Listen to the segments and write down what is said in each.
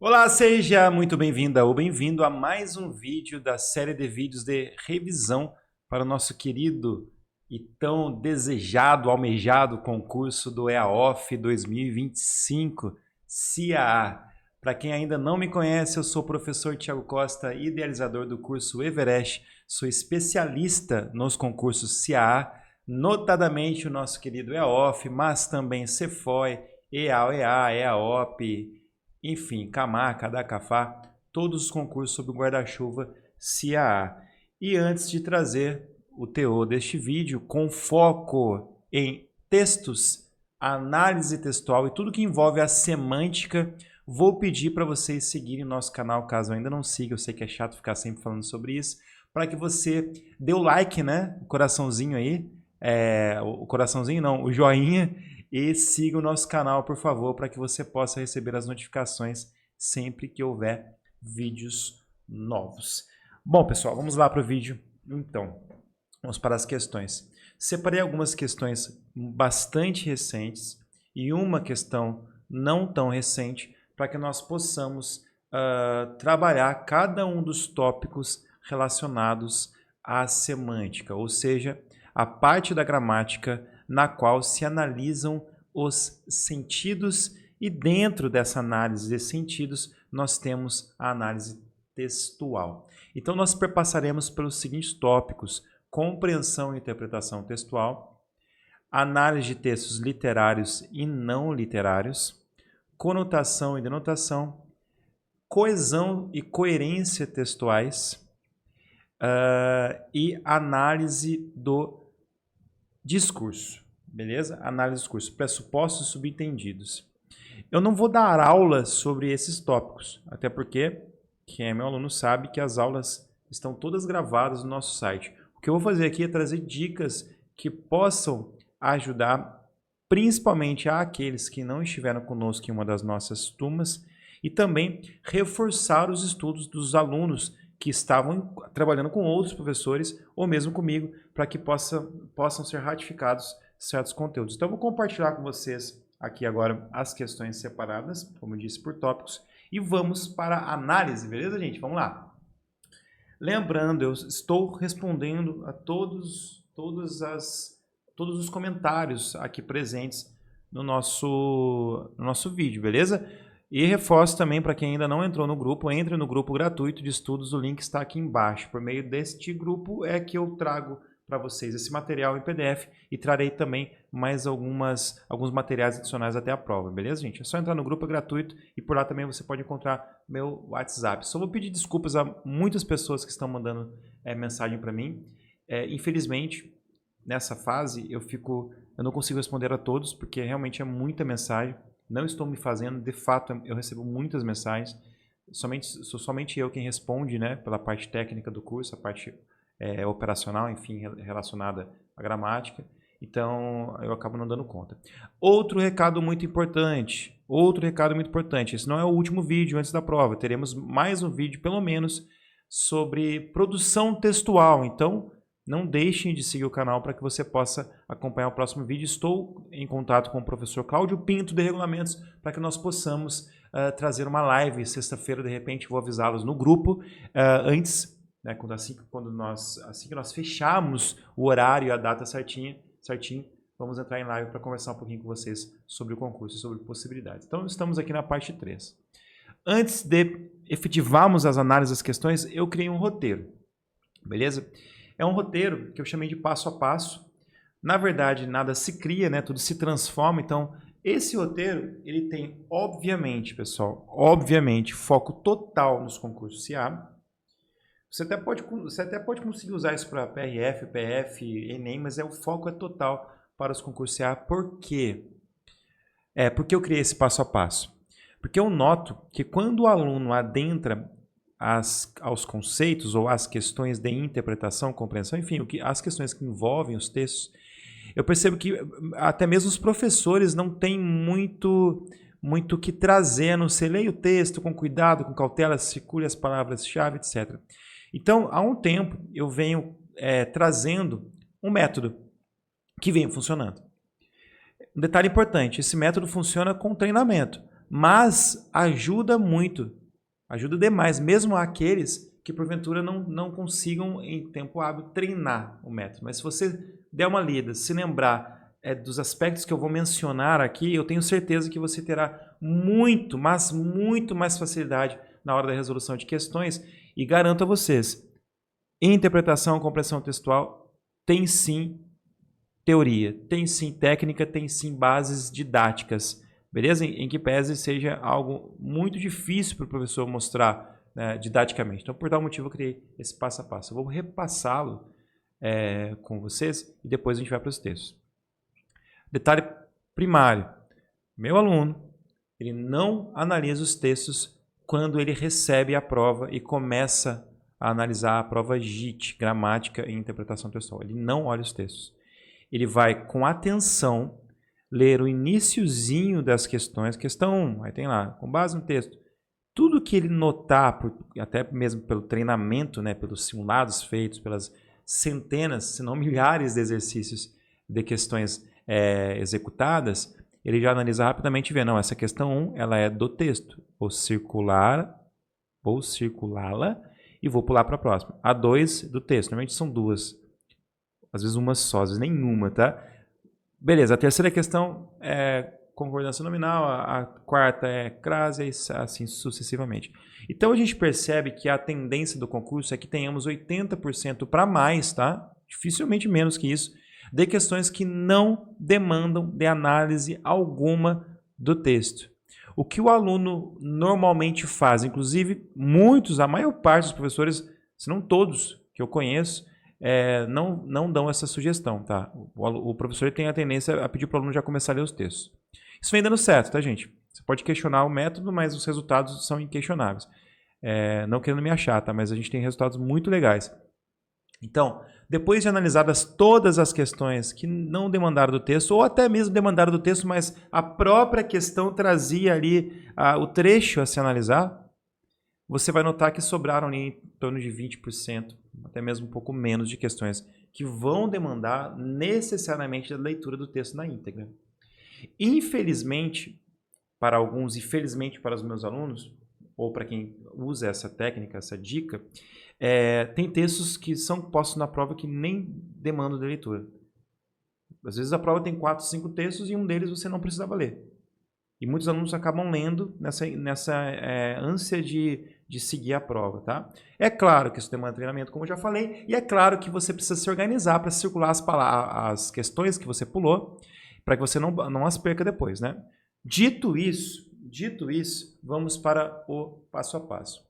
Olá, seja muito bem-vinda ou bem-vindo a mais um vídeo da série de vídeos de revisão para o nosso querido e tão desejado, almejado concurso do EAOF 2025 CAA. Para quem ainda não me conhece, eu sou o professor Thiago Costa, idealizador do curso Everest, sou especialista nos concursos CAA, notadamente o nosso querido EAOF, mas também CFOI, EAOEA, EAOP, enfim, Camar, Cadacafá, todos os concursos sob o guarda-chuva CAA. E antes de trazer o teor deste vídeo, com foco em textos, análise textual e tudo que envolve a semântica, vou pedir para vocês seguirem o nosso canal, caso ainda não siga, eu sei que é chato ficar sempre falando sobre isso, para que você dê o like, né? O coraçãozinho aí, o coraçãozinho não, o joinha, e siga o nosso canal, por favor, para que você possa receber as notificações sempre que houver vídeos novos. Bom, pessoal, vamos lá para o vídeo. Então, vamos para as questões. Separei algumas questões bastante recentes e uma questão não tão recente para que nós possamos trabalhar cada um dos tópicos relacionados à semântica, ou seja, a parte da gramática na qual se analisam os sentidos e dentro dessa análise de sentidos nós temos a análise textual. Então nós perpassaremos pelos seguintes tópicos: compreensão e interpretação textual, análise de textos literários e não literários, conotação e denotação, coesão e coerência textuais e análise do discurso, beleza? Análise do discurso, pressupostos e subentendidos. Eu não vou dar aula sobre esses tópicos, até porque quem é meu aluno sabe que as aulas estão todas gravadas no nosso site. O que eu vou fazer aqui é trazer dicas que possam ajudar principalmente àqueles que não estiveram conosco em uma das nossas turmas e também reforçar os estudos dos alunos que estavam trabalhando com outros professores ou mesmo comigo, para que possam ser ratificados certos conteúdos. Então, eu vou compartilhar com vocês aqui agora as questões separadas, como eu disse, por tópicos, e vamos para a análise, beleza, gente? Vamos lá. Lembrando, eu estou respondendo a todos os comentários aqui presentes no nosso vídeo, beleza? E reforço também para quem ainda não entrou no grupo, entre no grupo gratuito de estudos, o link está aqui embaixo. Por meio deste grupo é que eu trago para vocês esse material em PDF e trarei também mais alguns materiais adicionais até a prova, beleza, gente? É só entrar no grupo, é gratuito, e por lá também você pode encontrar meu WhatsApp. Só vou pedir desculpas a muitas pessoas que estão mandando mensagem para mim. Infelizmente, nessa fase, eu não consigo responder a todos, porque realmente é muita mensagem. Não estou me fazendo, de fato, eu recebo muitas mensagens, sou somente eu quem responde, né, pela parte técnica do curso, a parte operacional, enfim, relacionada à gramática, então eu acabo não dando conta. Outro recado muito importante, esse não é o último vídeo antes da prova, teremos mais um vídeo, pelo menos, sobre produção textual, então não deixem de seguir o canal para que você possa acompanhar o próximo vídeo. Estou em contato com o professor Cláudio Pinto de Regulamentos para que nós possamos trazer uma live sexta-feira, de repente vou avisá-los no grupo antes, né, assim que nós fecharmos o horário e a data certinho, vamos entrar em live para conversar um pouquinho com vocês sobre o concurso, sobre possibilidades. Então estamos aqui na parte 3. Antes de efetivarmos as análises das questões, eu criei um roteiro, beleza? É um roteiro que eu chamei de passo a passo. Na verdade, nada se cria, né? Tudo se transforma. Então, esse roteiro, ele tem, obviamente, pessoal, foco total nos concursos CA. Você até pode conseguir usar isso para PRF, PF, Enem, mas o foco é total para os concursos CA. Por quê? Porque eu criei esse passo a passo. Porque eu noto que quando o aluno adentra aos conceitos ou às questões de interpretação, compreensão, enfim, as questões que envolvem os textos, eu percebo que até mesmo os professores não têm muito o que trazer, não sei, leia o texto com cuidado, com cautela, circule as palavras-chave, etc. Então, há um tempo, eu venho trazendo um método que vem funcionando. Um detalhe importante, esse método funciona com treinamento. mas ajuda muito, ajuda demais, mesmo aqueles que porventura não consigam em tempo hábil treinar o método. Mas se você der uma lida, se lembrar dos aspectos que eu vou mencionar aqui, eu tenho certeza que você terá muito, mas muito mais facilidade na hora da resolução de questões, e garanto a vocês, interpretação, compreensão textual tem sim teoria, tem sim técnica, tem sim bases didáticas, beleza? Em que pese seja algo muito difícil para o professor mostrar, né, didaticamente. Então, por tal motivo, eu criei esse passo a passo. Eu vou repassá-lo com vocês e depois a gente vai para os textos. Detalhe primário. Meu aluno, ele não analisa os textos quando ele recebe a prova e começa a analisar a prova JIT, gramática e interpretação textual. Ele não olha os textos. Ele vai com atenção ler o iniciozinho das questões, questão 1, aí tem lá, com base no texto. Tudo que ele notar, até mesmo pelo treinamento, né, pelos simulados feitos, pelas centenas, se não milhares de exercícios de questões executadas, ele já analisa rapidamente e vê, não, essa questão 1 ela é do texto. Vou circulá-la e vou pular para a próxima. A 2 do texto, normalmente são duas. Às vezes uma só, às vezes nenhuma, tá? Beleza, a terceira questão é concordância nominal, a quarta é crase, e assim sucessivamente. Então a gente percebe que a tendência do concurso é que tenhamos 80% para mais, tá? Dificilmente menos que isso, de questões que não demandam de análise alguma do texto. O que o aluno normalmente faz, inclusive muitos, a maior parte dos professores, se não todos que eu conheço, não dão essa sugestão, tá? O professor tem a tendência a pedir para o aluno já começar a ler os textos. Isso vem dando certo, tá, gente? Você pode questionar o método, mas os resultados são inquestionáveis. Não querendo me achar, tá? Mas a gente tem resultados muito legais. Então, depois de analisadas todas as questões que não demandaram do texto, ou até mesmo demandaram do texto, mas a própria questão trazia ali o trecho a se analisar, você vai notar que sobraram ali em torno de 20%, até mesmo um pouco menos de questões que vão demandar necessariamente a leitura do texto na íntegra. Infelizmente, para alguns e felizmente para os meus alunos, ou para quem usa essa técnica, essa dica, tem textos que são postos na prova que nem demandam de leitura. Às vezes a prova tem 4, 5 textos e um deles você não precisava ler. E muitos alunos acabam lendo nessa ânsia de seguir a prova, tá? É claro que isso demanda treinamento, como eu já falei, e é claro que você precisa se organizar para circular as questões que você pulou, para que você não as perca depois, né? Dito isso, vamos para o passo a passo.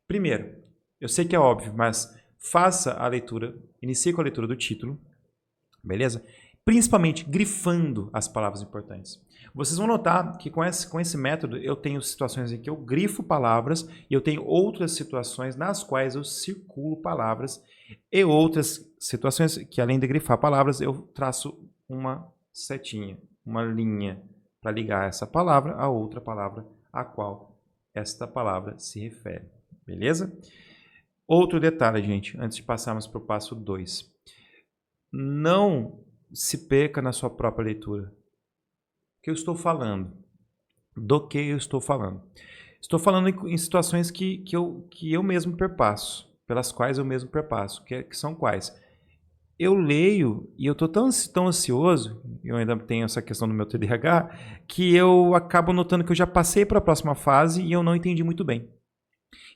Primeiro, eu sei que é óbvio, mas faça a leitura, inicie com a leitura do título, beleza? Principalmente grifando as palavras importantes. Vocês vão notar que com esse método eu tenho situações em que eu grifo palavras e eu tenho outras situações nas quais eu circulo palavras e outras situações que, além de grifar palavras, eu traço uma setinha, uma linha para ligar essa palavra a outra palavra a qual esta palavra se refere. Beleza? Outro detalhe, gente, antes de passarmos para o passo 2. Não se perca na sua própria leitura. O que eu estou falando? Do que eu estou falando? Estou falando em situações que eu mesmo perpasso, pelas quais eu mesmo perpasso, que são quais? Eu leio e eu estou tão ansioso, eu ainda tenho essa questão do meu TDAH, que eu acabo notando que eu já passei para a próxima fase e eu não entendi muito bem.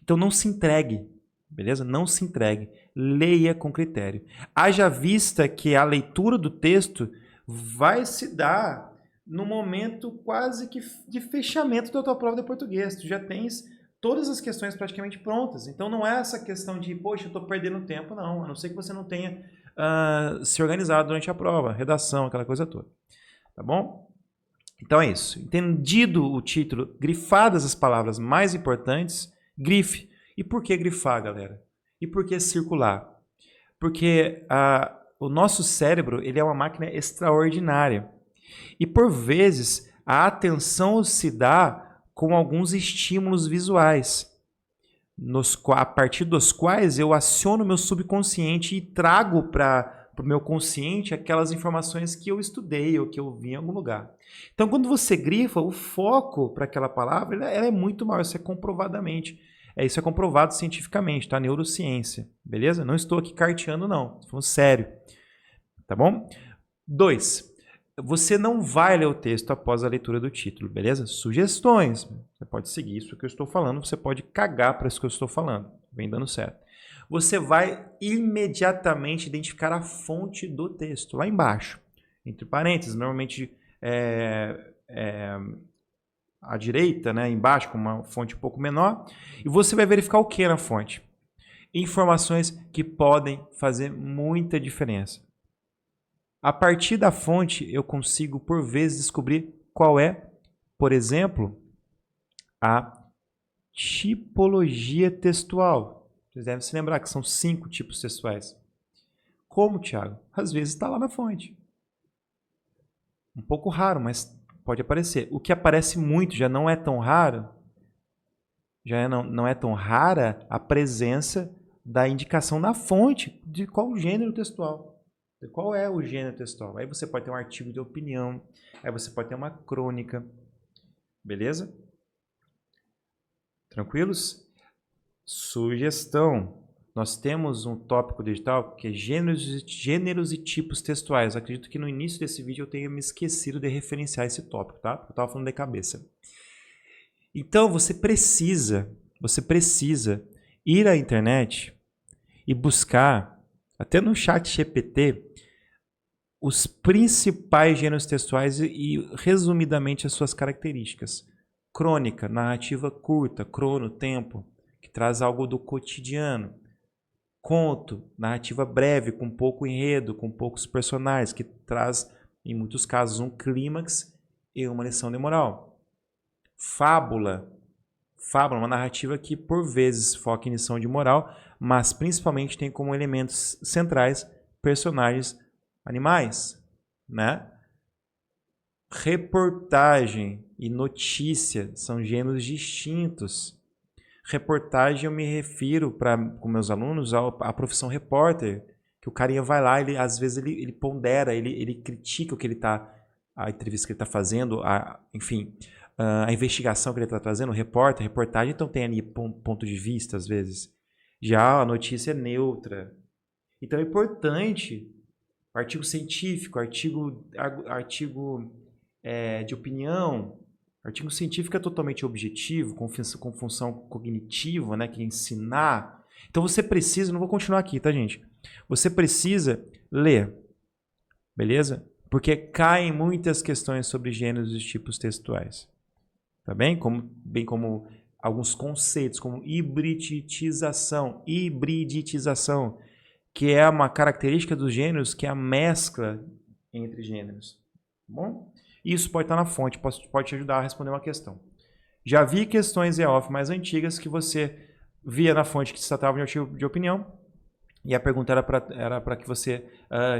Então não se entregue, beleza? Não se entregue. Leia com critério. Haja vista que a leitura do texto vai se dar no momento quase que de fechamento da tua prova de português. Tu já tens todas as questões praticamente prontas. Então não é essa questão de, poxa, eu estou perdendo tempo, não. A não ser que você não tenha se organizado durante a prova, redação, aquela coisa toda. Tá bom? Então é isso. Entendido o título, grifadas as palavras mais importantes, grife. E por que grifar, galera? E por que circular? Porque o nosso cérebro ele é uma máquina extraordinária. E por vezes a atenção se dá com alguns estímulos visuais, a partir dos quais eu aciono meu subconsciente e trago para para o meu consciente aquelas informações que eu estudei ou que eu vi em algum lugar. Então, quando você grifa, o foco para aquela palavra ela é muito maior, isso é comprovadamente. Isso é comprovado cientificamente, tá? Neurociência, beleza? Não estou aqui carteando, não. Estou falando sério, tá bom? 2. Você não vai ler o texto após a leitura do título, beleza? Sugestões. Você pode seguir isso que eu estou falando, você pode cagar para isso que eu estou falando. Vem dando certo. Você vai imediatamente identificar a fonte do texto, lá embaixo. Entre parênteses, normalmente à direita, né, embaixo, com uma fonte um pouco menor. E você vai verificar o que na fonte? Informações que podem fazer muita diferença. A partir da fonte, eu consigo, por vezes, descobrir qual é, por exemplo, a tipologia textual. Vocês devem se lembrar que são 5 tipos textuais. Como, Thiago? Às vezes está lá na fonte. Um pouco raro, mas pode aparecer. O que aparece muito, já não é tão raro, não é tão rara a presença da indicação na fonte de qual gênero textual. Qual é o gênero textual? Aí você pode ter um artigo de opinião, aí você pode ter uma crônica. Beleza? Tranquilos? Sugestão. Nós temos um tópico digital que é gêneros e tipos textuais. Acredito que no início desse vídeo eu tenha me esquecido de referenciar esse tópico, tá? Eu estava falando de cabeça. Então você precisa ir à internet e buscar, até no chat GPT, os principais gêneros textuais e resumidamente as suas características. Crônica, narrativa curta, crono, tempo, que traz algo do cotidiano. Conto, narrativa breve, com pouco enredo, com poucos personagens, que traz, em muitos casos, um clímax e uma lição de moral. Fábula, uma narrativa que, por vezes, foca em lição de moral, mas principalmente tem como elementos centrais personagens animais, né? Reportagem e notícia são gêneros distintos. Reportagem eu me refiro, com meus alunos, à profissão repórter, que o carinha vai lá, às vezes ele pondera, ele critica o que ele está, a entrevista que ele está fazendo, enfim, a investigação que ele está trazendo, reportagem, então tem ali ponto de vista, às vezes. Já a notícia é neutra. Então é importante, artigo científico, artigo de opinião. Artigo científico é totalmente objetivo, com função cognitiva, né, que é ensinar. Então você precisa, não vou continuar aqui, tá, gente? Você precisa ler, beleza? Porque caem muitas questões sobre gêneros e tipos textuais. Tá bem? Bem como alguns conceitos, como hibriditização, que é uma característica dos gêneros, que é a mescla entre gêneros. Tá bom? Isso pode estar na fonte, pode te ajudar a responder uma questão. Já vi questões EOF mais antigas que você via na fonte que se tratava de artigo de opinião e a pergunta era para que você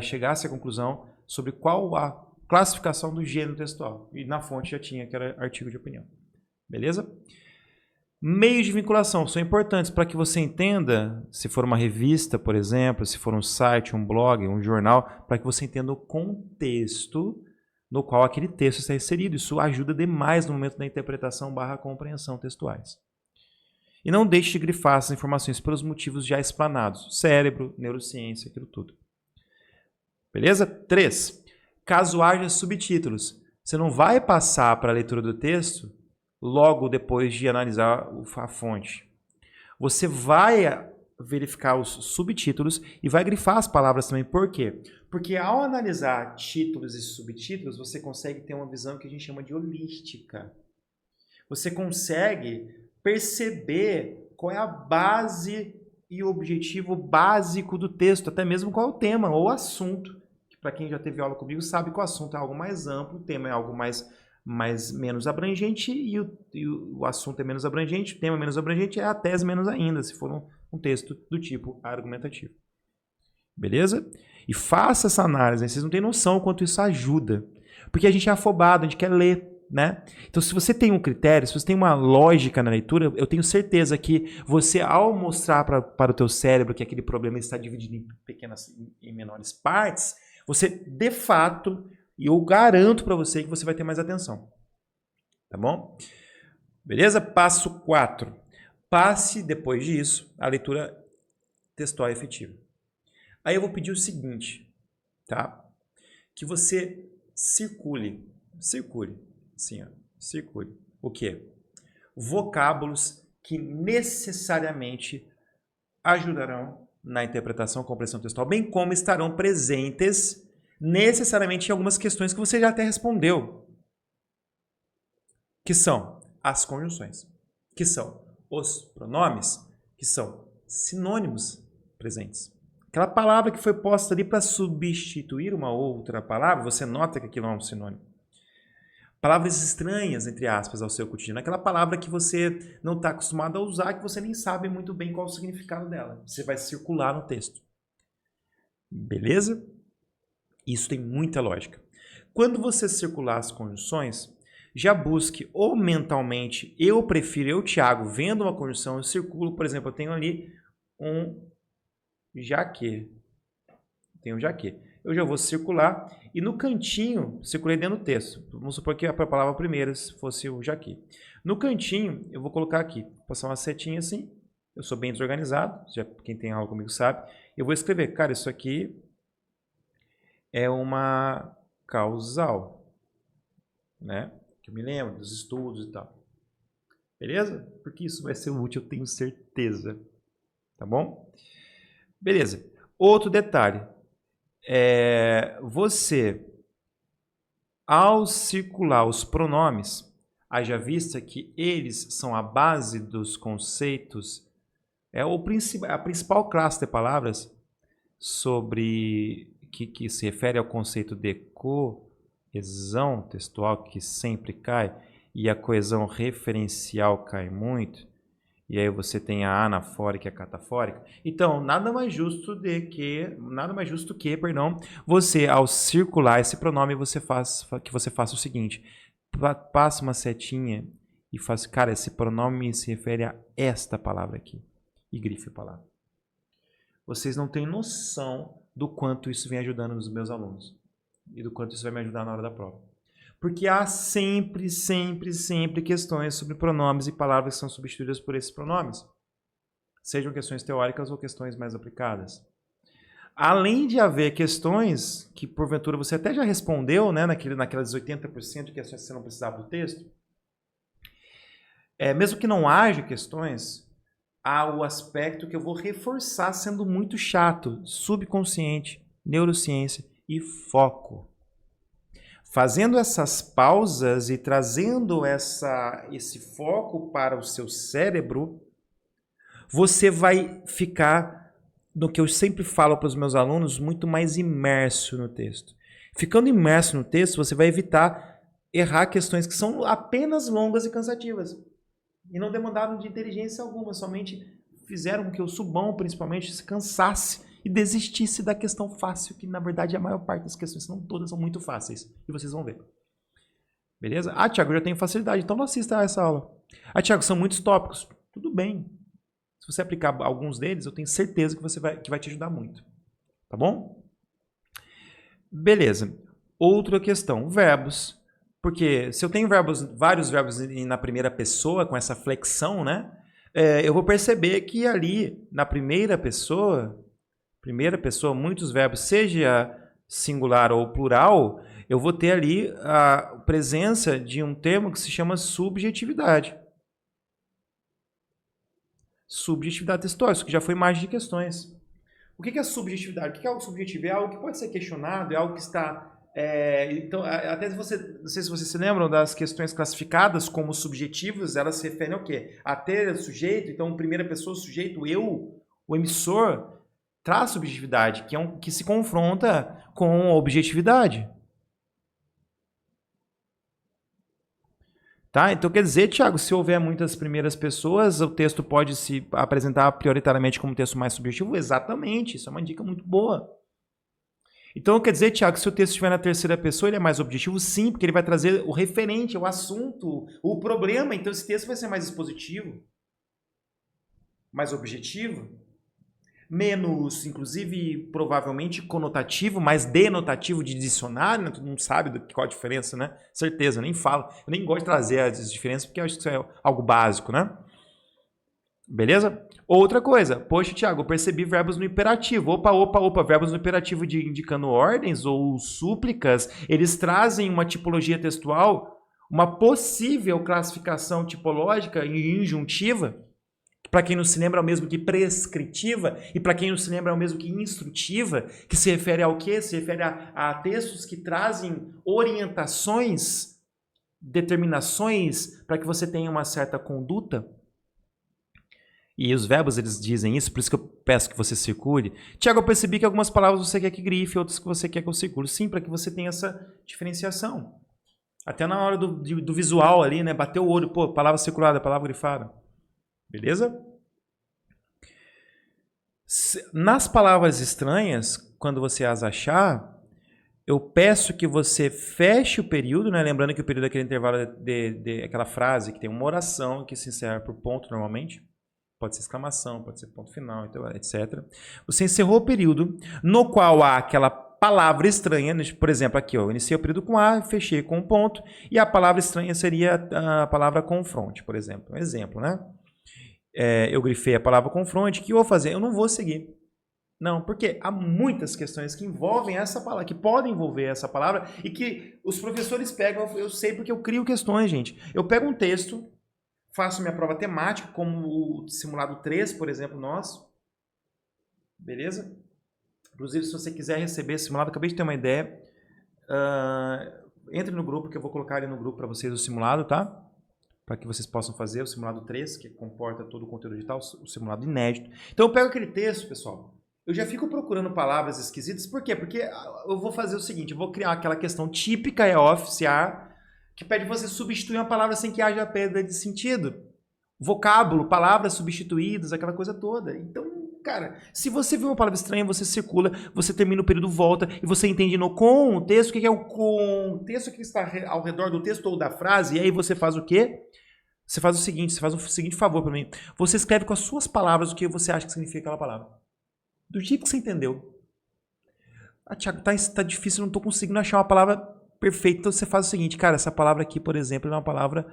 chegasse à conclusão sobre qual a classificação do gênero textual. E na fonte já tinha que era artigo de opinião. Beleza? Meios de vinculação são importantes para que você entenda, se for uma revista, por exemplo, se for um site, um blog, um jornal, para que você entenda o contexto no qual aquele texto está inserido. Isso ajuda demais no momento da interpretação / compreensão textuais. E não deixe de grifar essas informações pelos motivos já explanados. Cérebro, neurociência, aquilo tudo. Beleza? 3. Caso haja subtítulos. Você não vai passar para a leitura do texto logo depois de analisar a fonte. Você vai verificar os subtítulos e vai grifar as palavras também. Por quê? Porque ao analisar títulos e subtítulos, você consegue ter uma visão que a gente chama de holística. Você consegue perceber qual é a base e o objetivo básico do texto, até mesmo qual é o tema ou assunto. Para quem já teve aula comigo sabe que o assunto é algo mais amplo, o tema é algo menos abrangente e o assunto é menos abrangente, o tema é menos abrangente, é a tese menos ainda, se for um texto do tipo argumentativo. Beleza? E faça essa análise, vocês não têm noção o quanto isso ajuda. Porque a gente é afobado, a gente quer ler. né? Então, se você tem um critério, se você tem uma lógica na leitura, eu tenho certeza que você, ao mostrar para o teu cérebro que aquele problema está dividido em menores partes, você, de fato, e eu garanto para você que você vai ter mais atenção. Tá bom? Beleza? Passo 4. Passe, depois disso, a leitura textual efetiva. Aí eu vou pedir o seguinte, tá? Que você circule, assim, ó, circule. O quê? Vocábulos que necessariamente ajudarão na interpretação e compreensão textual, bem como estarão presentes necessariamente em algumas questões que você já até respondeu, que são as conjunções, que são os pronomes, que são sinônimos presentes. Aquela palavra que foi posta ali para substituir uma outra palavra, você nota que aquilo é um sinônimo. Palavras estranhas, entre aspas, ao seu cotidiano. Aquela palavra que você não está acostumado a usar, que você nem sabe muito bem qual é o significado dela. Você vai circular no texto. Beleza? Isso tem muita lógica. Quando você circular as conjunções, já busque ou mentalmente, eu, Thiago, vendo uma conjunção, eu circulo, por exemplo, eu tenho ali um jaque. Tem um jaque. Eu já vou circular e no cantinho, circulei dentro do texto. Vamos supor que a palavra primeira fosse o jaque. No cantinho, eu vou colocar aqui, vou passar uma setinha assim. Eu sou bem desorganizado, já quem tem aula comigo sabe. Eu vou escrever, cara, isso aqui é uma causal, né? Que eu me lembro dos estudos e tal. Beleza? Porque isso vai ser útil, eu tenho certeza. Tá bom? Beleza. Outro detalhe. Você, ao circular os pronomes, haja vista que eles são a base dos conceitos, a principal classe de palavras sobre que se refere ao conceito de coesão textual, que sempre cai, e a coesão referencial cai muito. E aí você tem a anafórica e a catafórica. Então, nada mais justo que, você, ao circular esse pronome, você faça o seguinte: passa uma setinha e faça, cara, esse pronome se refere a esta palavra aqui. E grife a palavra. Vocês não têm noção do quanto isso vem ajudando os meus alunos. E do quanto isso vai me ajudar na hora da prova. Porque há sempre questões sobre pronomes e palavras que são substituídas por esses pronomes. Sejam questões teóricas ou questões mais aplicadas. Além de haver questões que, porventura, você até já respondeu, né, naquelas 80% de questões que você não precisava do texto. Mesmo que não haja questões, há o aspecto que eu vou reforçar sendo muito chato. Subconsciente, neurociência e foco. Fazendo essas pausas e trazendo esse foco para o seu cérebro, você vai ficar, no que eu sempre falo para os meus alunos, muito mais imerso no texto. Ficando imerso no texto, você vai evitar errar questões que são apenas longas e cansativas. E não demandaram de inteligência alguma, somente fizeram com que o subão, principalmente, se cansasse e desistisse da questão fácil, que na verdade a maior parte das questões, se não todas, são muito fáceis. E vocês vão ver. Beleza? Ah, Thiago, eu já tenho facilidade, então não assista a essa aula. Ah, Thiago, são muitos tópicos. Tudo bem. Se você aplicar alguns deles, eu tenho certeza que vai te ajudar muito. Tá bom? Beleza. Outra questão, verbos. Porque se eu tenho vários verbos na primeira pessoa, com essa flexão, né? Eu vou perceber que ali, na primeira pessoa, muitos verbos, seja singular ou plural, eu vou ter ali a presença de um termo que se chama subjetividade. Subjetividade textual, isso que já foi mais de questões. O que é subjetividade? O que é algo subjetivo? É algo que pode ser questionado, é algo que está... então, até não sei se vocês se lembram das questões classificadas como subjetivas, elas se referem ao quê? A ter sujeito, então, primeira pessoa, sujeito, eu, o emissor, traz subjetividade, que se confronta com a objetividade. Tá? Então, quer dizer, Thiago, se houver muitas primeiras pessoas, o texto pode se apresentar prioritariamente como um texto mais subjetivo? Exatamente, isso é uma dica muito boa. Então, quer dizer, Tiago, que se o texto estiver na terceira pessoa, ele é mais objetivo? Sim, porque ele vai trazer o referente, o assunto, o problema. Então, esse texto vai ser mais expositivo, mais objetivo, menos, inclusive, provavelmente conotativo, mais denotativo de dicionário, né? Todo mundo sabe qual a diferença, né? Certeza, eu nem falo. Eu nem gosto de trazer as diferenças, porque eu acho que isso é algo básico, né? Beleza? Outra coisa, poxa, Thiago, eu percebi verbos no imperativo. Opa, verbos no imperativo indicando ordens ou súplicas, eles trazem uma tipologia textual, uma possível classificação tipológica e injuntiva. Para quem não se lembra, é o mesmo que prescritiva, e para quem não se lembra, é o mesmo que instrutiva, que se refere ao quê? Se refere a textos que trazem orientações, determinações para que você tenha uma certa conduta. E os verbos, eles dizem isso, por isso que eu peço que você circule. Tiago, eu percebi que algumas palavras você quer que grife, outras que você quer que eu circule. Sim, para que você tenha essa diferenciação. Até na hora do visual ali, né? Bater o olho, pô, palavra circulada, palavra grifada. Beleza? Nas palavras estranhas, quando você as achar, eu peço que você feche o período, né? Lembrando que o período é aquele intervalo aquela frase que tem uma oração que se encerra por ponto normalmente. Pode ser exclamação, pode ser ponto final, etc. Você encerrou o período no qual há aquela palavra estranha, por exemplo, aqui, eu iniciei o período com A, fechei com um ponto, e a palavra estranha seria a palavra confronte, por exemplo. Um exemplo, né? Eu grifei a palavra confronte, o que eu vou fazer? Eu não vou seguir. Não, porque há muitas questões que envolvem essa palavra, que podem envolver essa palavra, e que os professores pegam, eu sei porque eu crio questões, gente. Eu pego um texto, faço minha prova temática, como o simulado 3, por exemplo, nosso. Beleza? Inclusive, se você quiser receber esse simulado, acabei de ter uma ideia. Entre no grupo, que eu vou colocar ali no grupo para vocês o simulado, tá? Para que vocês possam fazer o simulado 3, que comporta todo o conteúdo digital, o simulado inédito. Então, eu pego aquele texto, pessoal. Eu já fico procurando palavras esquisitas. Por quê? Porque eu vou fazer o seguinte, eu vou criar aquela questão típica oficiar, que pede você substituir uma palavra sem que haja perda de sentido. Vocábulo, palavras substituídas, aquela coisa toda. Então, cara, se você vê uma palavra estranha, você circula, você termina o período, volta, e você entende no contexto, o que é o contexto que está ao redor do texto ou da frase, e aí você faz o quê? Você faz o seguinte, você faz o seguinte favor para mim. Você escreve com as suas palavras o que você acha que significa aquela palavra. Do jeito que você entendeu. Tiago, tá difícil, eu não estou conseguindo achar uma palavra perfeito. Então você faz o seguinte, cara, essa palavra aqui, por exemplo, é uma palavra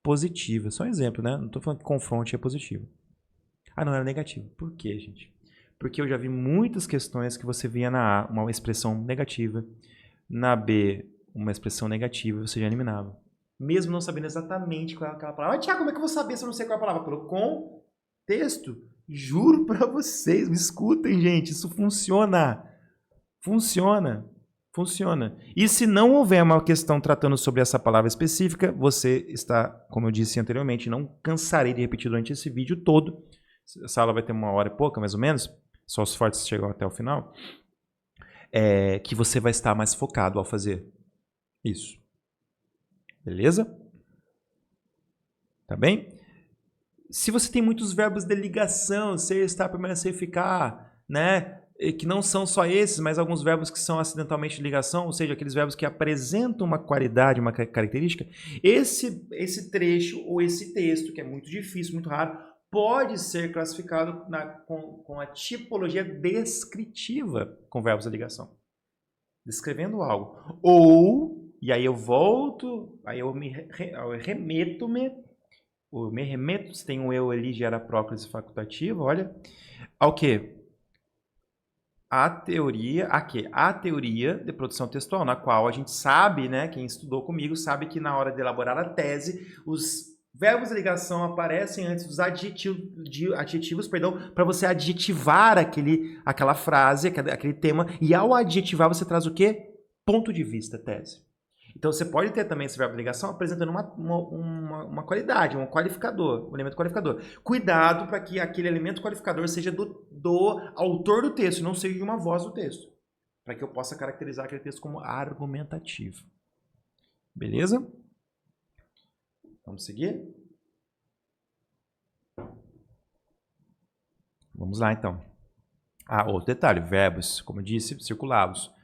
positiva. Só um exemplo, né? Não estou falando que confronte é positivo. Ah, não, era negativo. Por quê, gente? Porque eu já vi muitas questões que você via na A uma expressão negativa, na B uma expressão negativa e você já eliminava. Mesmo não sabendo exatamente qual é aquela palavra. Tiago, como é que eu vou saber se eu não sei qual é a palavra? Pelo contexto. Juro pra vocês, me escutem, gente. Isso funciona. Funciona. Funciona. E se não houver uma questão tratando sobre essa palavra específica, você está, como eu disse anteriormente, não cansarei de repetir durante esse vídeo todo. Essa aula vai ter 1 hora e pouca, mais ou menos. Só os fortes chegam até o final. Que você vai estar mais focado ao fazer isso. Beleza? Tá bem? Se você tem muitos verbos de ligação, ser, estar, permanecer, ficar, né? Que não são só esses, mas alguns verbos que são acidentalmente de ligação, ou seja, aqueles verbos que apresentam uma qualidade, uma característica, esse trecho ou esse texto, que é muito difícil, muito raro, pode ser classificado com a tipologia descritiva com verbos de ligação. Descrevendo algo. Ou, e aí eu volto, aí eu remeto, se tem um eu ali, gera próclise facultativa, olha, ao que? A teoria de produção textual, na qual a gente sabe, né, quem estudou comigo, sabe que na hora de elaborar a tese, os verbos de ligação aparecem antes dos adjetivos, para você adjetivar aquela frase, aquele tema, e ao adjetivar você traz o quê? Ponto de vista, tese. Então, você pode ter também esse verbo de ligação apresentando uma qualidade, um qualificador, um elemento qualificador. Cuidado para que aquele elemento qualificador seja do autor do texto, não seja de uma voz do texto. Para que eu possa caracterizar aquele texto como argumentativo. Beleza? Vamos seguir? Vamos lá, então. Outro detalhe, verbos, como eu disse, circulados.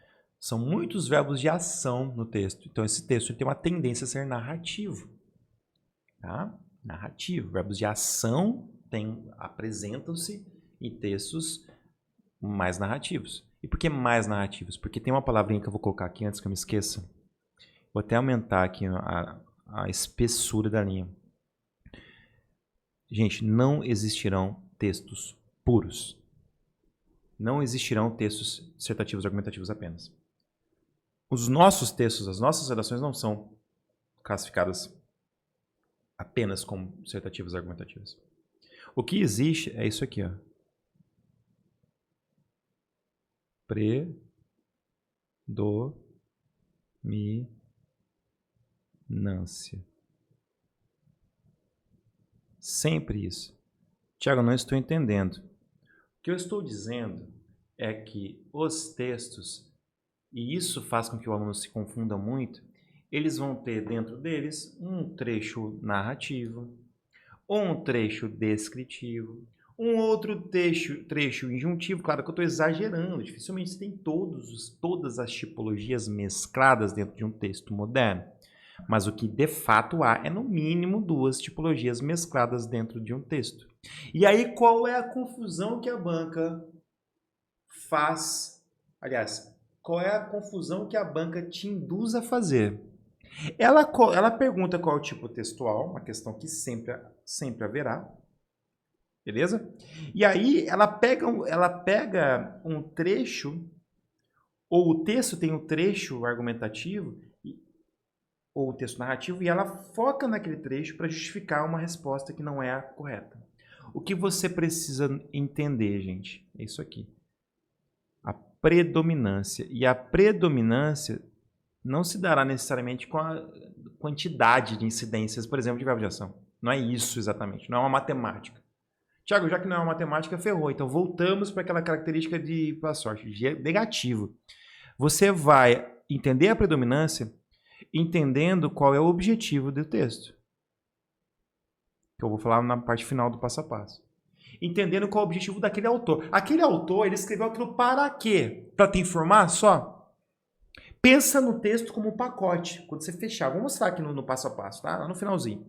São muitos verbos de ação no texto. Então, esse texto tem uma tendência a ser narrativo. Tá? Narrativo. Verbos de ação apresentam-se em textos mais narrativos. E por que mais narrativos? Porque tem uma palavrinha que eu vou colocar aqui antes que eu me esqueça. Vou até aumentar aqui a espessura da linha. Gente, não existirão textos puros. Não existirão textos dissertativos argumentativos apenas. Os nossos textos, as nossas redações não são classificadas apenas como dissertativas argumentativas. O que existe é isso aqui, ó. Predominância. Sempre isso. Tiago, eu não estou entendendo. O que eu estou dizendo é que os textos, e isso faz com que o aluno se confunda muito, eles vão ter dentro deles um trecho narrativo, um trecho descritivo, um outro trecho injuntivo. Claro que eu estou exagerando, dificilmente você tem todas as tipologias mescladas dentro de um texto moderno. Mas o que de fato há é no mínimo 2 tipologias mescladas dentro de um texto. E aí qual é a confusão que a banca faz? Aliás, qual é a confusão que a banca te induz a fazer? Ela pergunta qual é o tipo textual, uma questão que sempre haverá. Beleza? E aí ela pega um trecho, ou o texto tem um trecho argumentativo, ou o texto narrativo, e ela foca naquele trecho para justificar uma resposta que não é a correta. O que você precisa entender, gente, é isso aqui. A predominância. E a predominância não se dará necessariamente com a quantidade de incidências, por exemplo, de verbo de ação. Não é isso exatamente, não é uma matemática. Tiago, já que não é uma matemática, ferrou. Então voltamos para aquela característica de para sorte, de negativo. Você vai entender a predominância entendendo qual é o objetivo do texto. Que eu vou falar na parte final do passo a passo. Entendendo qual é o objetivo daquele autor. Aquele autor, ele escreveu aquilo para quê? Para te informar só? Pensa no texto como um pacote. Quando você fechar, vou mostrar aqui no passo a passo, tá? No finalzinho.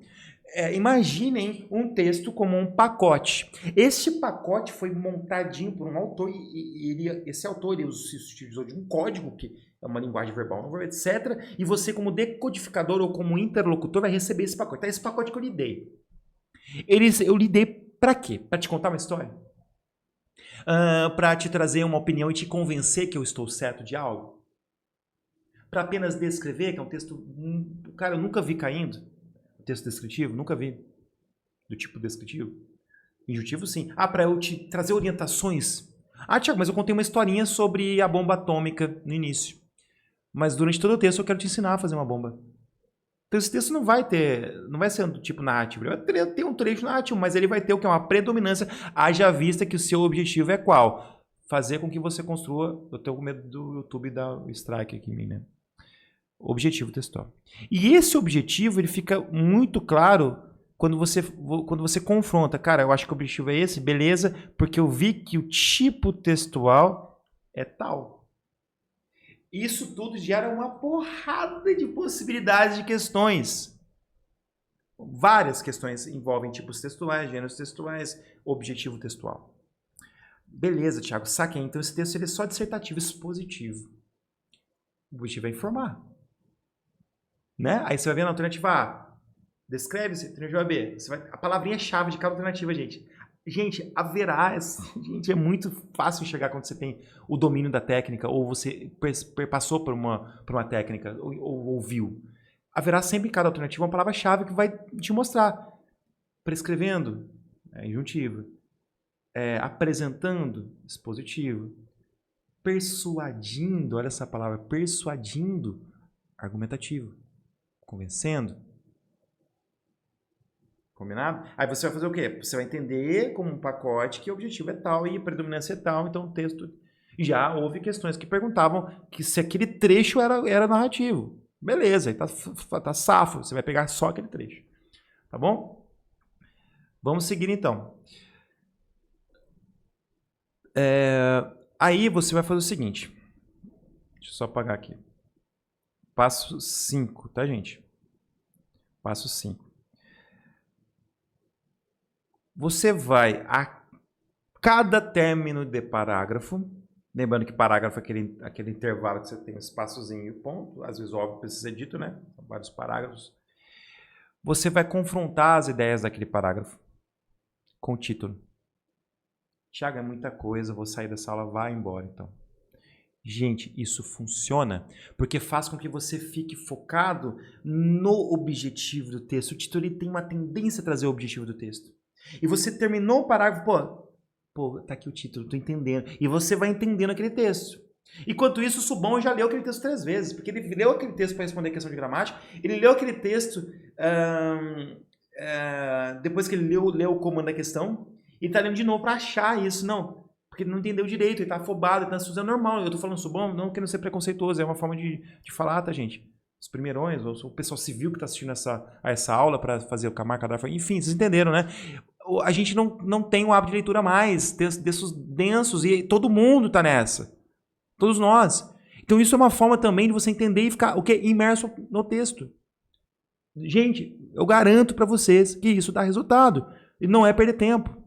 Imaginem um texto como um pacote. Este pacote foi montadinho por um autor e esse autor ele se utilizou de um código, que é uma linguagem verbal, etc. E você, como decodificador ou como interlocutor, vai receber esse pacote. Então, esse pacote que eu lhe dei. Eu lhe dei para quê? Para te contar uma história? Para te trazer uma opinião e te convencer que eu estou certo de algo? Para apenas descrever, que é um texto... Cara, eu nunca vi caindo. Texto descritivo? Nunca vi. Do tipo descritivo. Injuntivo, sim. Para eu te trazer orientações. Tiago, mas eu contei uma historinha sobre a bomba atômica no início. Mas durante todo o texto eu quero te ensinar a fazer uma bomba. Então esse texto não vai ser do tipo narrativo. Ele vai ter um trecho narrativo, mas ele vai ter o que? Uma predominância. Haja vista que o seu objetivo é qual? Fazer com que você construa... Eu tenho medo do YouTube dar o strike aqui em mim, né? Objetivo textual. E esse objetivo ele fica muito claro quando você confronta. Cara, eu acho que o objetivo é esse, beleza, porque eu vi que o tipo textual é tal. Isso tudo gera uma porrada de possibilidades de questões. Várias questões envolvem tipos textuais, gêneros textuais, objetivo textual. Beleza, Thiago, saquei. Então esse texto ele é só dissertativo, expositivo. O objetivo é informar. Né? Aí você vai ver na alternativa A, descreve-se, alternativa B. A palavrinha-chave de cada alternativa, gente. Gente, haverá... Gente, é muito fácil enxergar quando você tem o domínio da técnica ou você passou por uma técnica ou ouviu. Haverá sempre em cada alternativa uma palavra-chave que vai te mostrar. Prescrevendo, injuntivo. Apresentando, expositivo. Persuadindo, olha essa palavra, persuadindo, argumentativo. Convencendo. Combinado? Aí você vai fazer o quê? Você vai entender como um pacote que o objetivo é tal e a predominância é tal, então o texto... Já houve questões que perguntavam que se aquele trecho era narrativo. Beleza, aí tá safo, você vai pegar só aquele trecho. Tá bom? Vamos seguir então. Aí você vai fazer o seguinte. Deixa eu só apagar aqui. Passo 5, tá, gente? Passo 5. Você vai, a cada término de parágrafo, lembrando que parágrafo é aquele intervalo que você tem um espaçozinho e ponto, às vezes óbvio precisa ser dito, né? São vários parágrafos. Você vai confrontar as ideias daquele parágrafo com o título. Tiago, é muita coisa, vou sair dessa aula, vai embora então. Gente, isso funciona porque faz com que você fique focado no objetivo do texto. O título ele tem uma tendência a trazer o objetivo do texto. E você terminou o parágrafo, pô, tá aqui o título, tô entendendo. E você vai entendendo aquele texto. Enquanto isso, o Subão já leu aquele texto 3 vezes, porque ele leu aquele texto para responder a questão de gramática, ele leu aquele texto depois que ele leu o comando da questão, e tá lendo de novo para achar isso. Não, porque ele não entendeu direito, ele tá afobado, ele tá usando normal. Eu tô falando Subão, não querendo ser preconceituoso, é uma forma de falar, tá, gente? Os primeirões, ou o pessoal civil que tá assistindo essa aula para fazer o marca da... Enfim, vocês entenderam, né? A gente não tem um hábito de leitura mais, textos densos, e todo mundo tá nessa. Todos nós. Então isso é uma forma também de você entender e ficar imerso no texto. Gente, eu garanto para vocês que isso dá resultado. E não é perder tempo.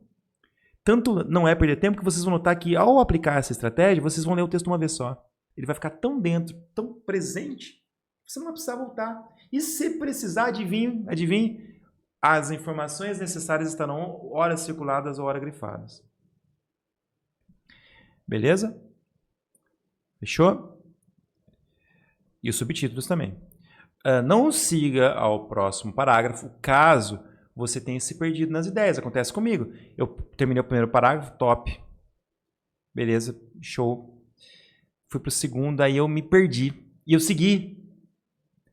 Tanto não é perder tempo que vocês vão notar que ao aplicar essa estratégia, vocês vão ler o texto uma vez só. Ele vai ficar tão dentro, tão presente, que você não vai precisar voltar. E se precisar, adivinhe, as informações necessárias estarão ora circuladas ou ora grifadas. Beleza? Fechou? E os subtítulos também. Não siga ao próximo parágrafo caso você tenha se perdido nas ideias. Acontece comigo. Eu terminei o primeiro parágrafo, top. Beleza, show. Fui pro segundo, aí eu me perdi. E eu segui.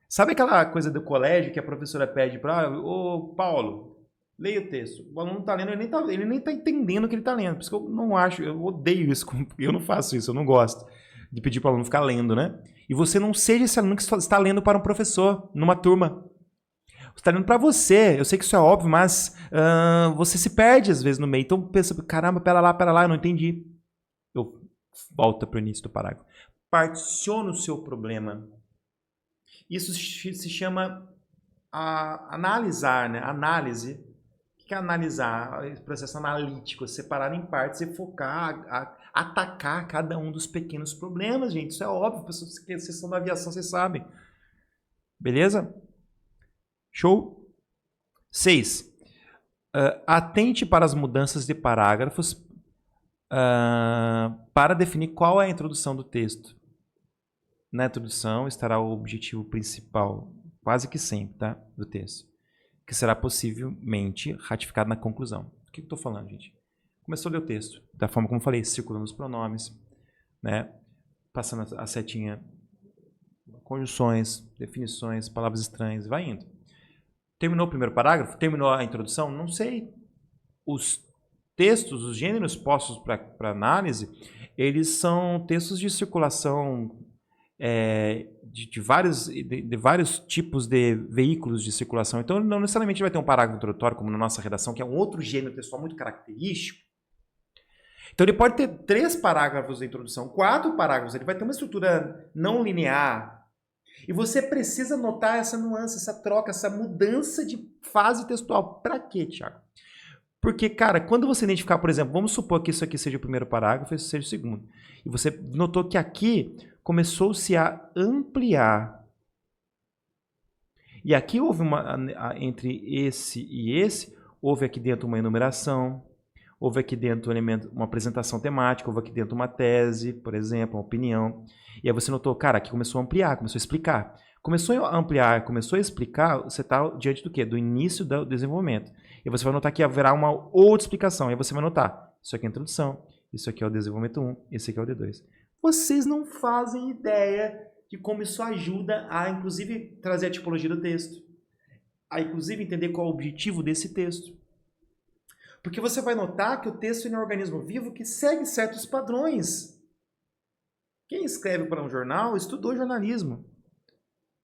Sabe aquela coisa do colégio que a professora pede para ô Paulo, leia o texto. O aluno tá lendo, ele nem tá entendendo o que ele tá lendo. Por isso que eu não acho, eu odeio isso. Eu não faço isso, eu não gosto de pedir para o aluno ficar lendo, né? E você não seja esse aluno que está lendo para um professor, numa turma. Você está lendo para você. Eu sei que isso é óbvio, mas você se perde às vezes no meio. Então pensa, caramba, pera lá, eu não entendi. Eu volto para o início do parágrafo. Particione o seu problema. Isso se chama analisar, né? Análise. O que é analisar? O processo analítico, separar em partes e focar, atacar cada um dos pequenos problemas, gente. Isso é óbvio, pessoas que vocês são da aviação, vocês sabem. Beleza? Show? 6. Atente para as mudanças de parágrafos para definir qual é a introdução do texto. Na introdução estará o objetivo principal, quase que sempre, tá? Do texto, que será possivelmente ratificado na conclusão. O que eu estou falando, gente? Começou a ler o texto, da forma como eu falei, circulando os pronomes, né? Passando a setinha, conjunções, definições, palavras estranhas, vai indo. Terminou o primeiro parágrafo? Terminou a introdução? Não sei. Os textos, os gêneros postos para análise, eles são textos de circulação de vários tipos de veículos de circulação. Então, não necessariamente vai ter um parágrafo introdutório, como na nossa redação, que é um outro gênero textual muito característico. Então, ele pode ter 3 parágrafos de introdução, 4 parágrafos, ele vai ter uma estrutura não linear. E você precisa notar essa nuance, essa troca, essa mudança de fase textual. Para quê, Thiago? Porque, cara, quando você identificar, por exemplo, vamos supor que isso aqui seja o primeiro parágrafo e esse seja o segundo. E você notou que aqui começou-se a ampliar. E aqui houve entre esse e esse, houve aqui dentro uma enumeração, houve aqui dentro uma apresentação temática, houve aqui dentro uma tese, por exemplo, uma opinião. E aí você notou, cara, aqui começou a ampliar, começou a explicar. Começou a ampliar, começou a explicar, você está diante do quê? Do início do desenvolvimento. E você vai notar que haverá uma outra explicação. E aí você vai notar, isso aqui é a introdução, isso aqui é o desenvolvimento 1, esse aqui é o D2. Vocês não fazem ideia de como isso ajuda a, inclusive, trazer a tipologia do texto. A, inclusive, entender qual é o objetivo desse texto. Porque você vai notar que o texto é um organismo vivo que segue certos padrões. Quem escreve para um jornal estudou jornalismo.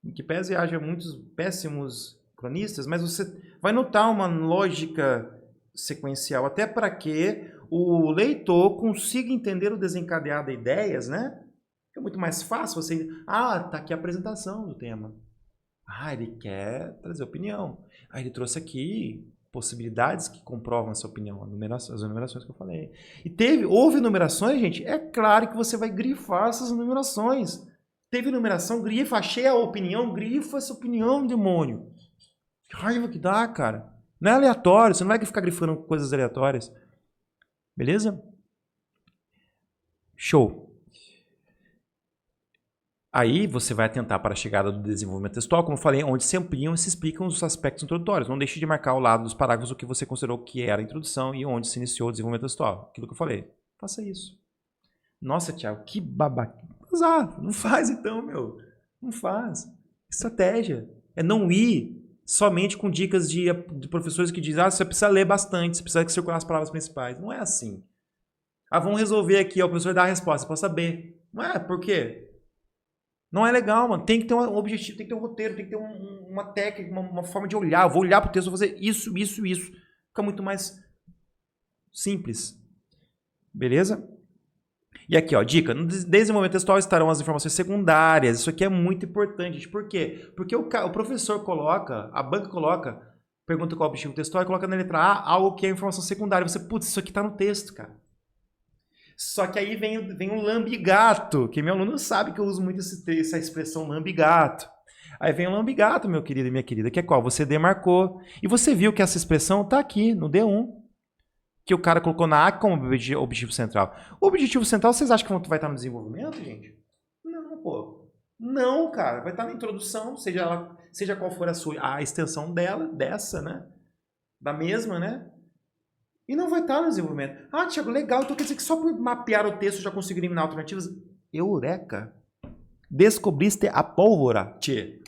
Em que pese haja muitos péssimos cronistas, mas você vai notar uma lógica sequencial, até para que o leitor consiga entender o desencadear de ideias, né? É muito mais fácil você... Ah, tá aqui a apresentação do tema. Ah, ele quer trazer opinião. Ah, ele trouxe aqui possibilidades que comprovam essa opinião, as enumerações que eu falei. E houve enumerações, gente? É claro que você vai grifar essas enumerações. Teve enumeração, grifa, achei a opinião, grifa essa opinião, demônio. Que raiva que dá, cara. Não é aleatório, você não vai ficar grifando coisas aleatórias. Beleza? Show. Aí você vai atentar para a chegada do desenvolvimento textual, como eu falei, onde se ampliam e se explicam os aspectos introdutórios. Não deixe de marcar ao lado dos parágrafos o que você considerou que era a introdução e onde se iniciou o desenvolvimento textual. Aquilo que eu falei. Faça isso. Nossa, Thiago, que babaca. Não faz então, meu. Não faz. Estratégia. É não ir somente com dicas de professores que dizem, você precisa ler bastante, você precisa circular as palavras principais. Não é assim. Vamos resolver aqui, o professor dá a resposta, você pode saber. Não é, por quê? Não é legal, mano. Tem que ter um objetivo, tem que ter um roteiro, tem que ter uma técnica, uma forma de olhar. Eu vou olhar pro texto e vou fazer isso, isso, isso. Fica muito mais simples. Beleza? E aqui, ó, dica. No desenvolvimento textual estarão as informações secundárias. Isso aqui é muito importante. Por quê? Porque o professor coloca, a banca coloca, pergunta qual é o objetivo textual e coloca na letra A algo que é informação secundária. Você, putz, isso aqui tá no texto, cara. Só que aí vem um lambigato, que meu aluno sabe que eu uso muito essa expressão lambigato. Aí vem o lambigato, meu querido e minha querida, que é qual? Você demarcou. E você viu que essa expressão está aqui, no D1. Que o cara colocou na A como objetivo central. O objetivo central, vocês acham que vai estar no desenvolvimento, gente? Não, pô. Não, cara. Vai estar na introdução, seja qual for a extensão dessa, né? Da mesma, né? E não vai estar no desenvolvimento. Ah, Thiago, legal. Então quer dizer que só por mapear o texto eu já consigo eliminar alternativas? Eureka! Descobriste a pólvora, tchê.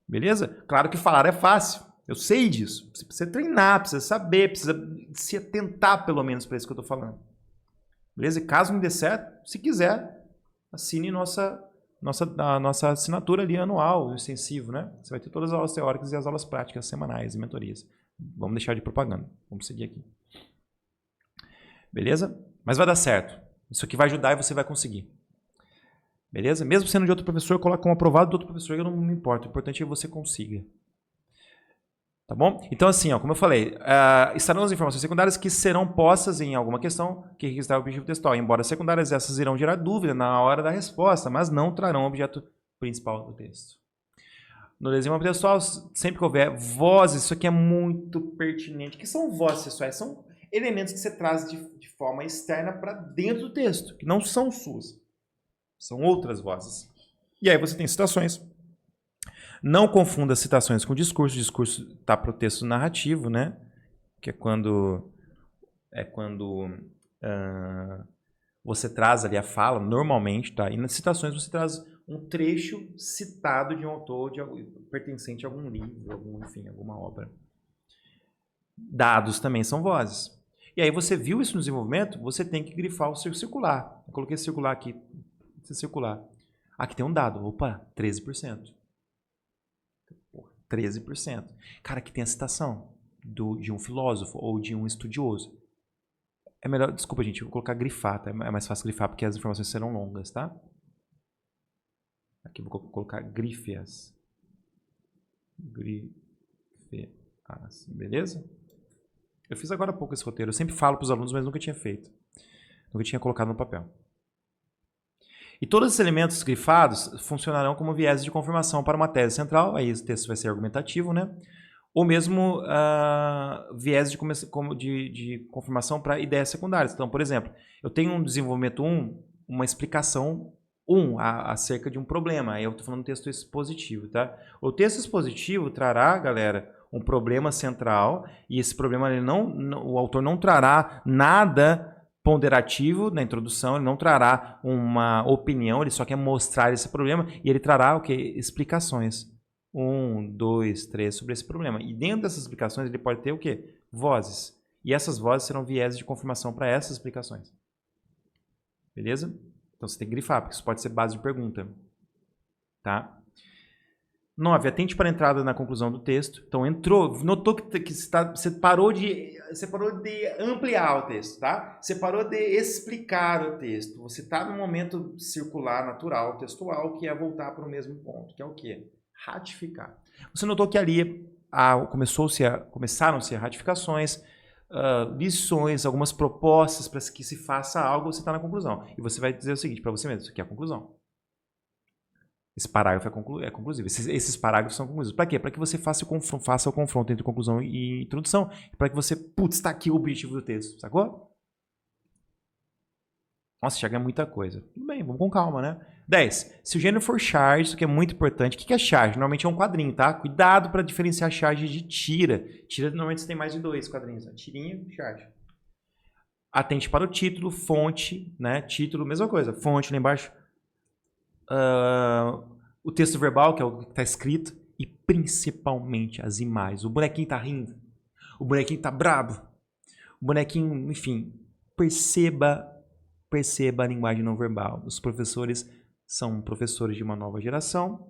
Beleza? Claro que falar é fácil. Eu sei disso. Você precisa treinar, precisa saber, precisa se atentar pelo menos para isso que eu estou falando. Beleza? E caso não dê certo, se quiser, assine a nossa assinatura ali anual, extensivo, né? Você vai ter todas as aulas teóricas e as aulas práticas semanais e mentorias. Vamos deixar de propaganda. Vamos seguir aqui. Beleza? Mas vai dar certo. Isso aqui vai ajudar e você vai conseguir. Beleza? Mesmo sendo de outro professor, coloca um aprovado do outro professor, eu não me importo. O importante é que você consiga. Tá bom? Então, assim, ó, como eu falei, estarão as informações secundárias que serão postas em alguma questão que requisitar o objetivo textual. Embora secundárias, essas irão gerar dúvida na hora da resposta, mas não trarão o objeto principal do texto. No desenvolvimento textual, sempre que houver vozes, isso aqui é muito pertinente. O que são vozes textuais? São elementos que você traz de forma externa para dentro do texto, que não são suas. São outras vozes. E aí você tem citações. Não confunda citações com discurso. O discurso está para o texto narrativo, né? Que é quando você traz ali a fala, normalmente, tá? E nas citações você traz um trecho citado de um autor pertencente a algum livro, enfim, alguma obra. Dados também são vozes. E aí você viu isso no desenvolvimento, você tem que grifar o circular. Eu coloquei circular aqui. Circular. Aqui tem um dado. Opa, 13%. 13%. Cara, aqui tem a citação de um filósofo ou de um estudioso. É melhor, desculpa, gente, eu vou colocar grifar, tá? É mais fácil grifar porque as informações serão longas, tá? Aqui eu vou colocar grifes. Grifes, beleza? Eu fiz agora há pouco esse roteiro. Eu sempre falo para os alunos, mas nunca tinha feito. Nunca tinha colocado no papel. E todos esses elementos grifados funcionarão como viés de confirmação para uma tese central, aí o texto vai ser argumentativo, né? Ou mesmo viés de confirmação para ideias secundárias. Então, por exemplo, eu tenho um desenvolvimento 1, uma explicação 1 acerca de um problema. Aí eu estou falando do texto expositivo, tá? O texto expositivo trará, galera, um problema central, e esse problema o autor não trará nada ponderativo na introdução, ele não trará uma opinião, ele só quer mostrar esse problema e ele trará o quê? Explicações. 1, 2, 3 sobre esse problema. E dentro dessas explicações ele pode ter o quê? Vozes. E essas vozes serão viés de confirmação para essas explicações. Beleza? Então você tem que grifar, porque isso pode ser base de pergunta. Tá? 9. Atente para a entrada na conclusão do texto. Então, entrou, notou que você parou de ampliar o texto, tá? Você parou de explicar o texto. Você está no momento circular, natural, textual, que é voltar para o mesmo ponto, que é o quê? Ratificar. Você notou que ali começaram-se ratificações, lições, algumas propostas para que se faça algo, você está na conclusão. E você vai dizer o seguinte para você mesmo, isso aqui é a conclusão. Esse parágrafo é conclusivo. Esses parágrafos são conclusivos. Para quê? Para que você faça o confronto entre conclusão e introdução. Para que você, está aqui o objetivo do texto. Sacou? Nossa, chega muita coisa. Tudo bem, vamos com calma, né? 10. Se o gênero for charge, isso aqui é muito importante. O que é charge? Normalmente é um quadrinho, tá? Cuidado para diferenciar charge de tira. Tira, normalmente você tem mais de 2 quadrinhos. Tá? Tirinha e charge. Atente para o título, fonte, né? Título, mesma coisa. Fonte lá embaixo. O texto verbal, que é o que está escrito, e principalmente as imagens. O bonequinho está rindo, o bonequinho está brabo, o bonequinho, enfim, perceba a linguagem não verbal. Os professores são professores de uma nova geração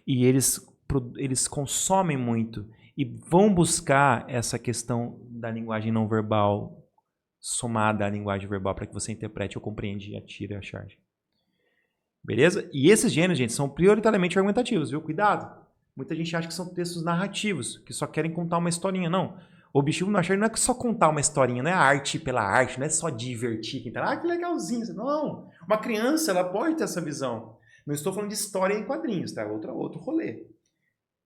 e eles consomem muito e vão buscar essa questão da linguagem não verbal somada à linguagem verbal para que você interprete ou compreenda e atire a charge. Beleza? E esses gêneros, gente, são prioritariamente argumentativos, viu? Cuidado. Muita gente acha que são textos narrativos, que só querem contar uma historinha. Não. O objetivo do charge não é só contar uma historinha, não é arte pela arte, não é só divertir quem tá. Que legalzinho. Não. Uma criança, ela pode ter essa visão. Não estou falando de história em quadrinhos, tá? Outro rolê.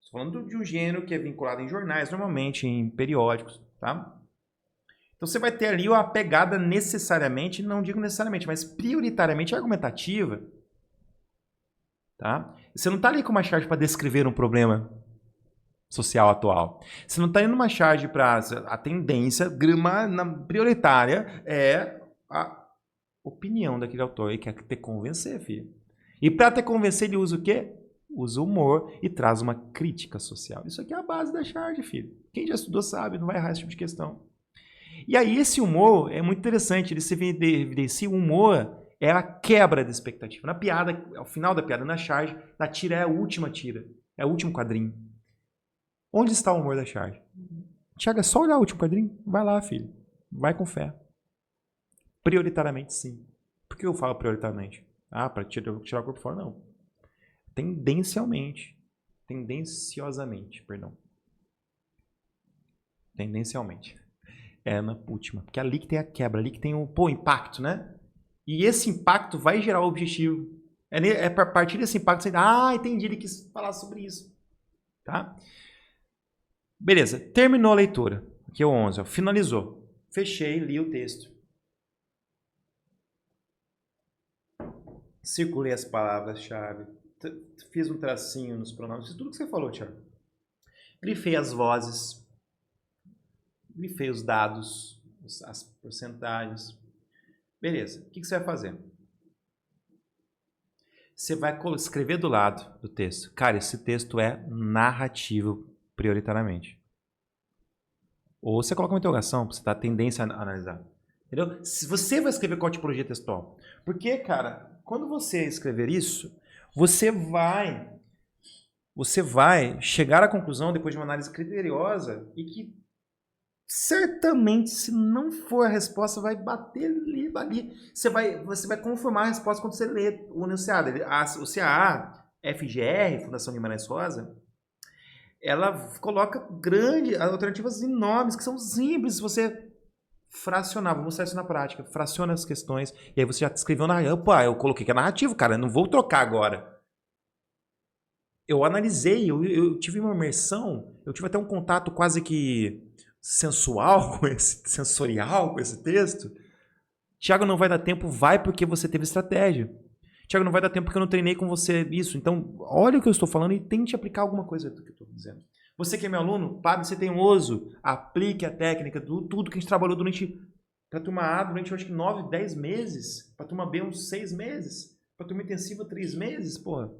Estou falando de um gênero que é vinculado em jornais, normalmente em periódicos, tá? Então você vai ter ali a pegada necessariamente, não digo necessariamente, mas prioritariamente argumentativa. Tá? Você não está ali com uma charge para descrever um problema social atual. Você não está indo numa charge para... A tendência prioritária é a opinião daquele autor. Ele quer te convencer, filho. E para te convencer, ele usa o quê? Usa humor e traz uma crítica social. Isso aqui é a base da charge, filho. Quem já estudou sabe, não vai errar esse tipo de questão. E aí esse humor é muito interessante. Ele se evidencia o humor... É a quebra da expectativa. Na piada, ao final da piada, na charge, na tira é a última tira. É o último quadrinho. Onde está o humor da charge? Tiago, é só olhar o último quadrinho? Vai lá, filho. Vai com fé. Prioritariamente, sim. Por que eu falo prioritariamente? Para tirar o corpo fora? Não. Tendencialmente. Tendenciosamente, perdão. Tendencialmente. É na última. Porque é ali que tem a quebra, ali que tem o impacto, né? E esse impacto vai gerar o objetivo. É a partir desse impacto você entendi, ele quis falar sobre isso. Tá? Beleza, terminou a leitura. Aqui é o 11, ó, finalizou. Fechei, li o texto. Circulei as palavras-chave. Fiz um tracinho nos pronomes. Fiz tudo que você falou, Thiago. Grifei as vozes. Grifei os dados, as porcentagens. Beleza, o que você vai fazer? Você vai escrever do lado do texto. Cara, esse texto é narrativo prioritariamente. Ou você coloca uma interrogação, para você dar tendência a analisar. Entendeu? Se você vai escrever qual tipologia textual. Porque, cara, quando você escrever isso, você vai chegar à conclusão, depois de uma análise criteriosa, e que certamente, se não for a resposta, vai bater ali. Você vai conformar a resposta quando você lê o enunciado. O CAA, FGR, Fundação Guimarães Rosa, ela coloca alternativas enormes, que são simples se você fracionar. Vou mostrar isso na prática. Fraciona as questões. E aí você já escreveu Opa, eu coloquei que é narrativo, cara. Eu não vou trocar agora. Eu analisei, eu tive uma imersão, eu tive até um contato quase que sensorial com esse texto. Tiago, não vai dar tempo, vai porque você teve estratégia. Tiago, não vai dar tempo porque eu não treinei com você isso. Então, olha o que eu estou falando e tente aplicar alguma coisa do que eu estou dizendo. Você que é meu aluno, pare de ser teimoso, aplique a técnica, tudo que a gente trabalhou para a turma A durante, eu acho que 9, 10 meses, para a turma B uns 6 meses, para a turma intensiva 3 meses, porra.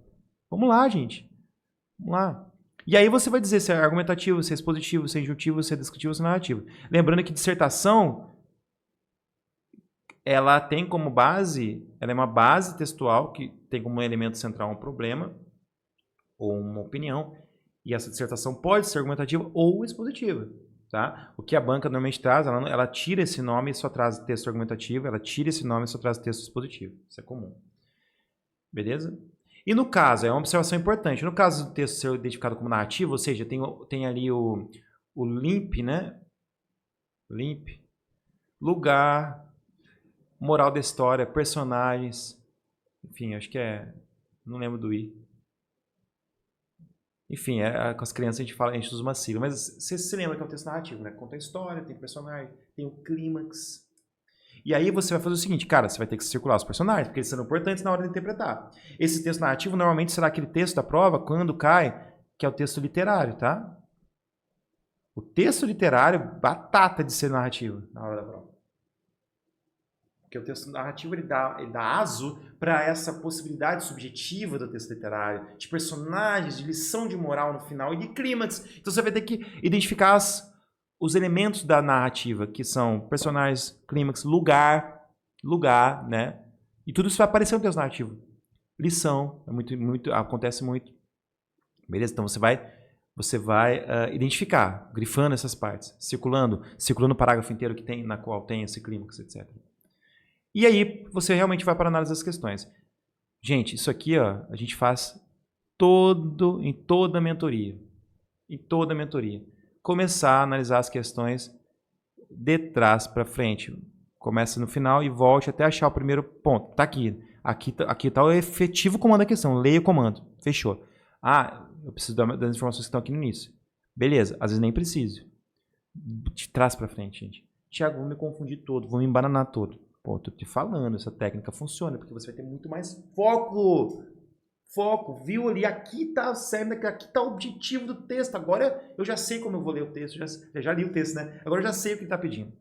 Vamos lá, gente. Vamos lá. E aí você vai dizer se é argumentativo, se é expositivo, se é injuntivo, se é descritivo, se é narrativo. Lembrando que dissertação, ela tem como base, ela é uma base textual que tem como elemento central um problema ou uma opinião, e essa dissertação pode ser argumentativa ou expositiva. Tá? O que a banca normalmente traz, ela tira esse nome e só traz texto argumentativo, ela tira esse nome e só traz texto expositivo. Isso é comum. Beleza? E no caso, é uma observação importante, no caso do texto ser identificado como narrativo, ou seja, tem ali o LIMP, né? LIMP, lugar, moral da história, personagens, enfim, acho que não lembro do I. Enfim, com as crianças a gente usa uma sigla, mas você se lembra que é um texto narrativo, né? Conta a história, tem personagem, tem o clímax. E aí você vai fazer o seguinte, cara, você vai ter que circular os personagens, porque eles são importantes na hora de interpretar. Esse texto narrativo normalmente será aquele texto da prova, quando cai, que é o texto literário, tá? O texto literário, batata de ser narrativo na hora da prova. Porque o texto narrativo ele dá aso para essa possibilidade subjetiva do texto literário, de personagens, de lição de moral no final e de clímax. Então você vai ter que identificar os elementos da narrativa, que são personagens, clímax, lugar, né? E tudo isso vai aparecer no texto narrativo. Lição, acontece muito. Beleza? Então você vai identificar, grifando essas partes, circulando o parágrafo inteiro na qual tem esse clímax, etc. E aí você realmente vai para a análise das questões. Gente, isso aqui ó, a gente faz em toda a mentoria. Em toda a mentoria. Começar a analisar as questões de trás para frente. Começa no final e volte até achar o primeiro ponto. Tá aqui. Aqui tá o efetivo comando da questão. Leia o comando. Fechou. Ah, eu preciso das informações que estão aqui no início. Beleza. Às vezes nem preciso. De trás para frente, gente. Tiago, vou me confundir todo. Vou me embananar todo. Pô, tô te falando. Essa técnica funciona porque você vai ter muito mais foco. Foco, viu ali, aqui tá a cena, aqui tá o objetivo do texto. Agora eu já sei como eu vou ler o texto, já li o texto, né? Agora eu já sei o que ele tá pedindo.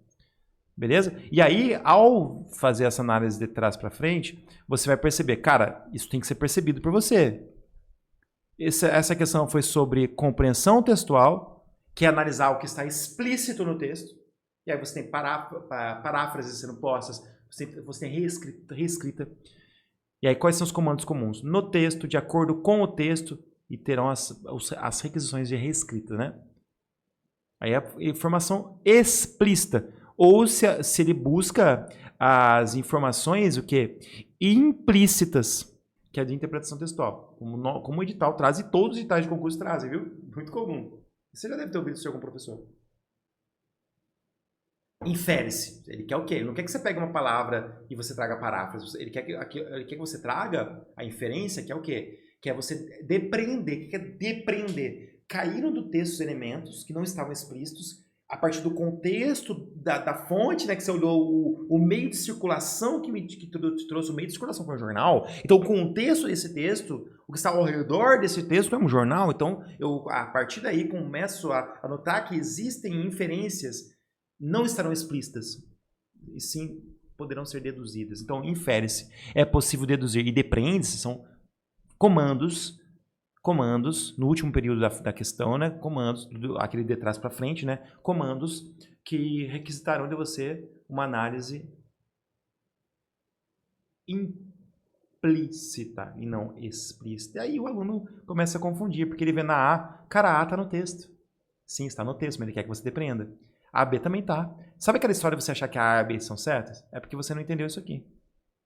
Beleza? E aí, ao fazer essa análise de trás para frente, você vai perceber, cara, isso tem que ser percebido por você. Essa questão foi sobre compreensão textual, que é analisar o que está explícito no texto. E aí você tem paráfrases sendo postas, você tem reescrita. E aí, quais são os comandos comuns? No texto, de acordo com o texto, e terão as requisições de reescrita, né? Aí a informação explícita. Ou se ele busca as informações, o quê? Implícitas, que é de interpretação textual. Como o edital traz, e todos os editais de concurso trazem, viu? Muito comum. Você já deve ter ouvido isso de algum professor. Infere-se. Ele quer o quê? Ele não quer que você pegue uma palavra e você traga paráfrase. Ele quer que você traga a inferência, que é o quê? Que é você depreender. O que é depreender? Caíram do texto os elementos que não estavam explícitos a partir do contexto da fonte, né? Que você olhou o meio de circulação que te trouxe. O meio de circulação foi um jornal. Então, o contexto desse texto, o que está ao redor desse texto é um jornal. Então, eu, a partir daí, começo a notar que existem inferências não estarão explícitas, e sim poderão ser deduzidas. Então, infere-se. É possível deduzir. E depreende-se são comandos, no último período da questão, né? Comandos, aquele de trás para frente, né? Comandos que requisitarão de você uma análise implícita e não explícita. E aí o aluno começa a confundir, porque ele vê na A, cara, a A está no texto. Sim, está no texto, mas ele quer que você depreenda. A, B também tá. Sabe aquela história de você achar que a A e a B são certas? É porque você não entendeu isso aqui.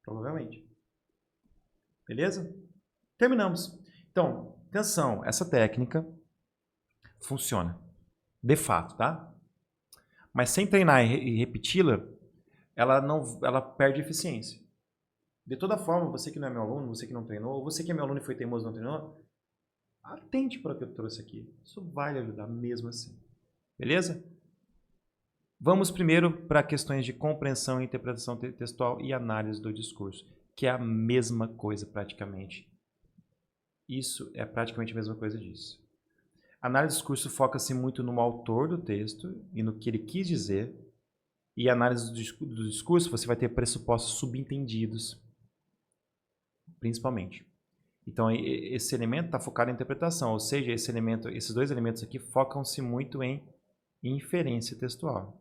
Provavelmente. Beleza? Terminamos. Então, atenção, essa técnica funciona. De fato, tá? Mas sem treinar e repeti-la, ela perde eficiência. De toda forma, você que não é meu aluno, você que não treinou, ou você que é meu aluno e foi teimoso e não treinou, atente para o que eu trouxe aqui. Isso vai lhe ajudar mesmo assim. Beleza? Vamos primeiro para questões de compreensão e interpretação textual e análise do discurso, que é a mesma coisa praticamente. Isso é praticamente a mesma coisa disso. A análise do discurso foca-se muito no autor do texto e no que ele quis dizer, e a análise do discurso você vai ter pressupostos subentendidos, principalmente. Então, esse elemento está focado em interpretação, ou seja, esses dois elementos aqui focam-se muito em inferência textual.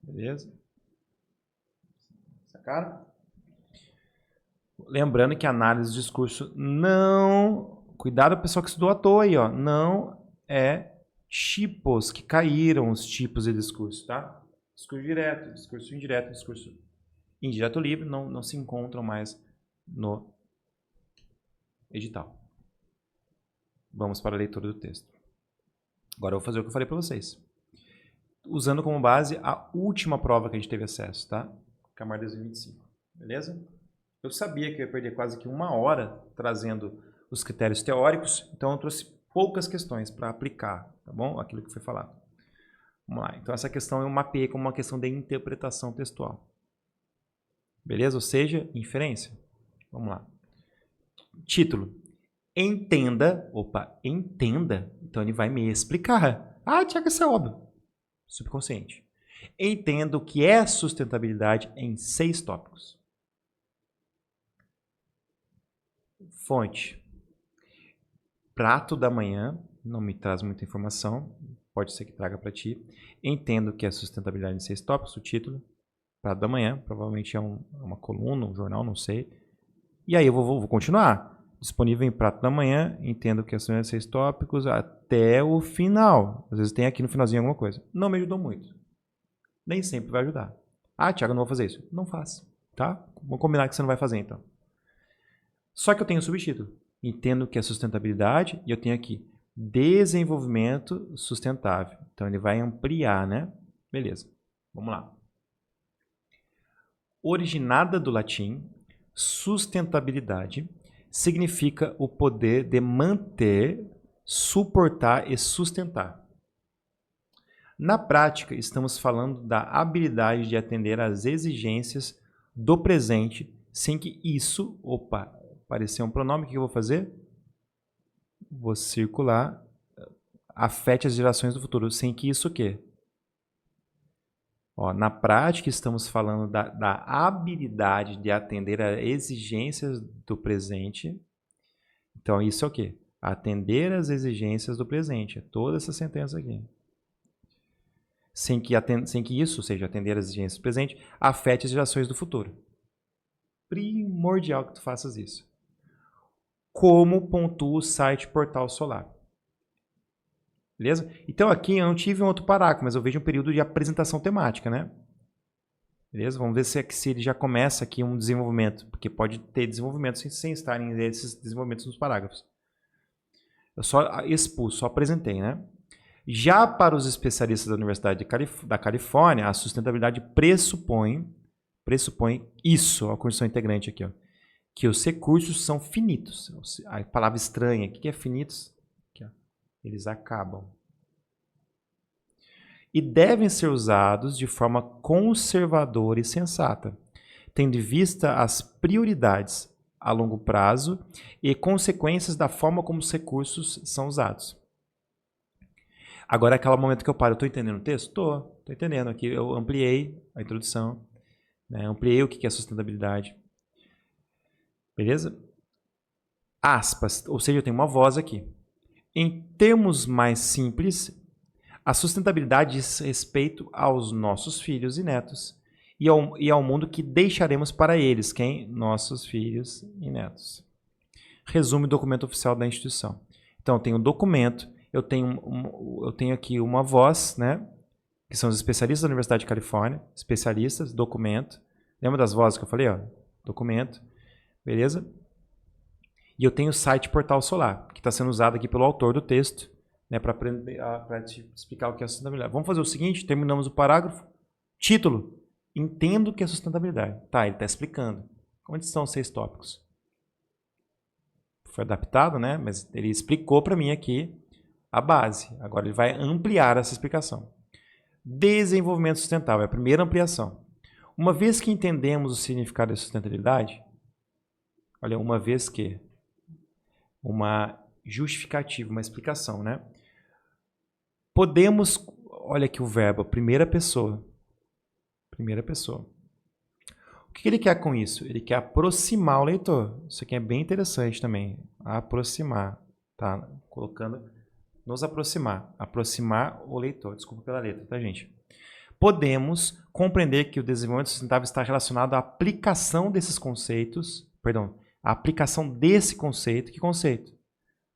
Beleza? Sacaram? Lembrando que a análise do discurso não... Cuidado, pessoal que estudou à toa aí, ó. Não é tipos que caíram os tipos de discurso, tá? Discurso direto, discurso indireto, discurso indireto livre não se encontram mais no edital. Vamos para a leitura do texto. Agora eu vou fazer o que eu falei para vocês. Usando como base a última prova que a gente teve acesso, tá? Camar 2025, beleza? Eu sabia que eu ia perder quase que 1 hora trazendo os critérios teóricos, então eu trouxe poucas questões para aplicar, tá bom? Aquilo que foi falado. Vamos lá. Então essa questão eu mapeei como uma questão de interpretação textual. Beleza? Ou seja, inferência. Vamos lá. Título. Entenda. Opa, entenda. Então ele vai me explicar. Ah, Tiago, isso é óbvio. Subconsciente. Entenda o que é sustentabilidade em 6 tópicos. Fonte. Prato da manhã. Não me traz muita informação. Pode ser que traga para ti. Entenda o que é sustentabilidade em 6 tópicos. O título. Prato da manhã. Provavelmente é uma coluna, um jornal, não sei. E aí eu vou continuar. Disponível em Prato da Manhã, entendo que são 6 tópicos até o final. Às vezes tem aqui no finalzinho alguma coisa. Não me ajudou muito. Nem sempre vai ajudar. Ah, Thiago, eu não vou fazer isso. Não faça, tá? Vamos combinar que você não vai fazer, então. Só que eu tenho um subtítulo. Entendo que é sustentabilidade e eu tenho aqui desenvolvimento sustentável. Então ele vai ampliar, né? Beleza. Vamos lá. Originada do latim, sustentabilidade significa o poder de manter, suportar e sustentar. Na prática, estamos falando da habilidade de atender às exigências do presente sem que isso... Opa, apareceu um pronome, o que eu vou fazer? Vou circular. Afete as gerações do futuro. Sem que isso o quê? Ó, na prática, estamos falando da habilidade de atender às exigências do presente. Então, isso é o quê? Atender às exigências do presente. É toda essa sentença aqui. Sem que isso, ou seja, atender às exigências do presente, afete as gerações do futuro. Primordial que tu faças isso. Como pontua o site Portal Solar. Beleza? Então aqui eu não tive um outro parágrafo, mas eu vejo um período de apresentação temática, né? Beleza? Vamos ver se ele já começa aqui um desenvolvimento, porque pode ter desenvolvimento sem estarem esses desenvolvimentos nos parágrafos. Eu só expus, só apresentei, né? Já para os especialistas da Universidade da Califórnia, a sustentabilidade pressupõe isso, a condição integrante aqui, ó, que os recursos são finitos. A palavra estranha, o que é finitos? Aqui, ó. Eles acabam. E devem ser usados de forma conservadora e sensata, tendo em vista as prioridades a longo prazo e consequências da forma como os recursos são usados. Agora é aquele momento que eu paro. Eu estou entendendo o texto? Estou entendendo. Aqui eu ampliei a introdução, né? Ampliei o que é sustentabilidade. Beleza? Aspas, ou seja, eu tenho uma voz aqui. Em termos mais simples, a sustentabilidade diz respeito aos nossos filhos e netos e ao mundo que deixaremos para eles, quem? Nossos filhos e netos. Resume o documento oficial da instituição. Então, eu tenho um documento, eu tenho aqui uma voz, né? Que são os especialistas da Universidade de Califórnia, especialistas, documento. Lembra das vozes que eu falei? Ó? Documento, beleza? E eu tenho o site Portal Solar, que está sendo usado aqui pelo autor do texto, né, para te explicar o que é sustentabilidade. Vamos fazer o seguinte, terminamos o parágrafo. Título, entendo o que é sustentabilidade. Tá, ele está explicando. Onde estão os 6 tópicos? Foi adaptado, né? Mas ele explicou para mim aqui a base. Agora ele vai ampliar essa explicação. Desenvolvimento sustentável, é a primeira ampliação. Uma vez que entendemos o significado da sustentabilidade, olha, uma vez que, uma justificativa, uma explicação, né? Podemos, olha aqui o verbo, primeira pessoa. Primeira pessoa. O que ele quer com isso? Ele quer aproximar o leitor. Isso aqui é bem interessante também. Aproximar. Tá? Colocando, nos aproximar. Aproximar o leitor. Desculpa pela letra, tá, gente? Podemos compreender que o desenvolvimento sustentável está relacionado à aplicação desses conceitos, perdão, a aplicação desse conceito, que conceito?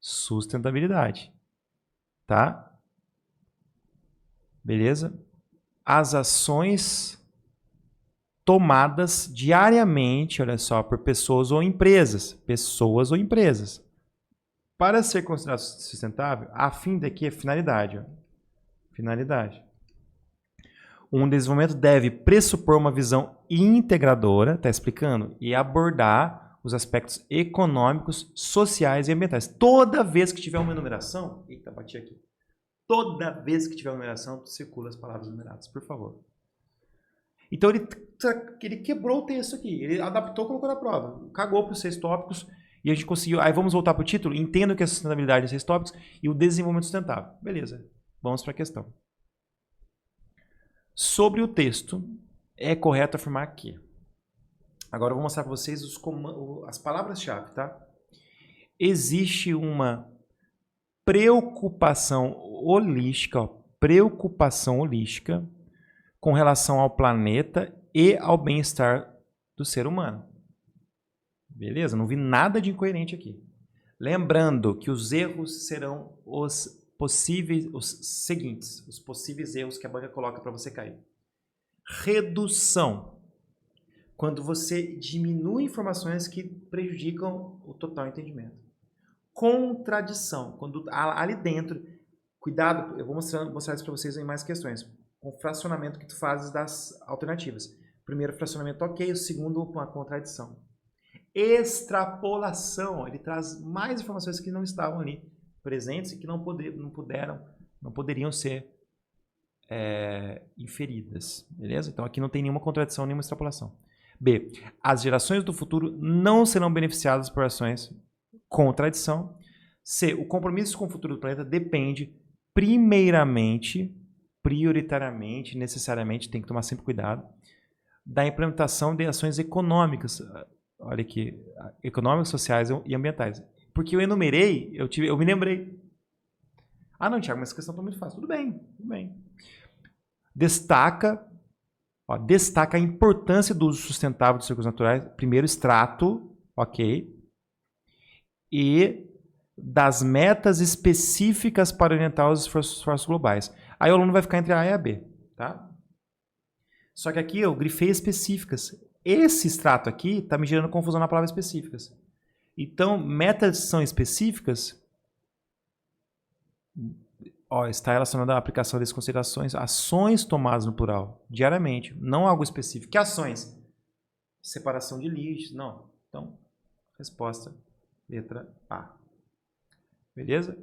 Sustentabilidade. Tá? Beleza? As ações tomadas diariamente, olha só, por pessoas ou empresas. Pessoas ou empresas. Para ser considerado sustentável, a fim daqui é finalidade. Ó. Finalidade. Um desenvolvimento deve pressupor uma visão integradora, tá explicando? E abordar os aspectos econômicos, sociais e ambientais. Toda vez que tiver uma enumeração... Eita, bati aqui. Toda vez que tiver uma enumeração, circula as palavras enumeradas, por favor. Então ele quebrou o texto aqui. Ele adaptou, colocou na prova. Cagou para os 6 tópicos e a gente conseguiu... Aí vamos voltar para o título. Entenda o que é a sustentabilidade dos 6 tópicos e o desenvolvimento sustentável. Beleza. Vamos para a questão. Sobre o texto, é correto afirmar aqui. Agora eu vou mostrar para vocês as palavras-chave, tá? Existe uma preocupação holística, ó, preocupação holística com relação ao planeta e ao bem-estar do ser humano. Beleza? Não vi nada de incoerente aqui. Lembrando que os erros serão os seguintes, os possíveis erros que a banca coloca para você cair. Redução. Quando você diminui informações que prejudicam o total entendimento. Contradição. Quando ali dentro, cuidado, eu vou mostrar isso para vocês em mais questões. Com o fracionamento que tu fazes das alternativas. Primeiro fracionamento ok, o segundo uma contradição. Extrapolação. Ele traz mais informações que não estavam ali presentes e que não poderiam ser inferidas. Beleza? Então aqui não tem nenhuma contradição, nenhuma extrapolação. B. As gerações do futuro não serão beneficiadas por ações contradição. C. O compromisso com o futuro do planeta depende prioritariamente, necessariamente, tem que tomar sempre cuidado, da implementação de ações econômicas. Olha aqui, econômicas, sociais e ambientais. Porque eu enumerei, eu me lembrei. Ah, não, Thiago, mas essa questão está muito fácil. Tudo bem. Destaca a importância do uso sustentável dos recursos naturais. Primeiro extrato, ok. E das metas específicas para orientar os esforços globais. Aí o aluno vai ficar entre a A e a B, tá? Só que aqui eu grifei específicas. Esse extrato aqui está me gerando confusão na palavra específicas. Então, metas são específicas, está relacionada à aplicação das considerações, ações tomadas no plural, diariamente, não algo específico. Que ações? Separação de lixo, não. Então, resposta, letra A. Beleza?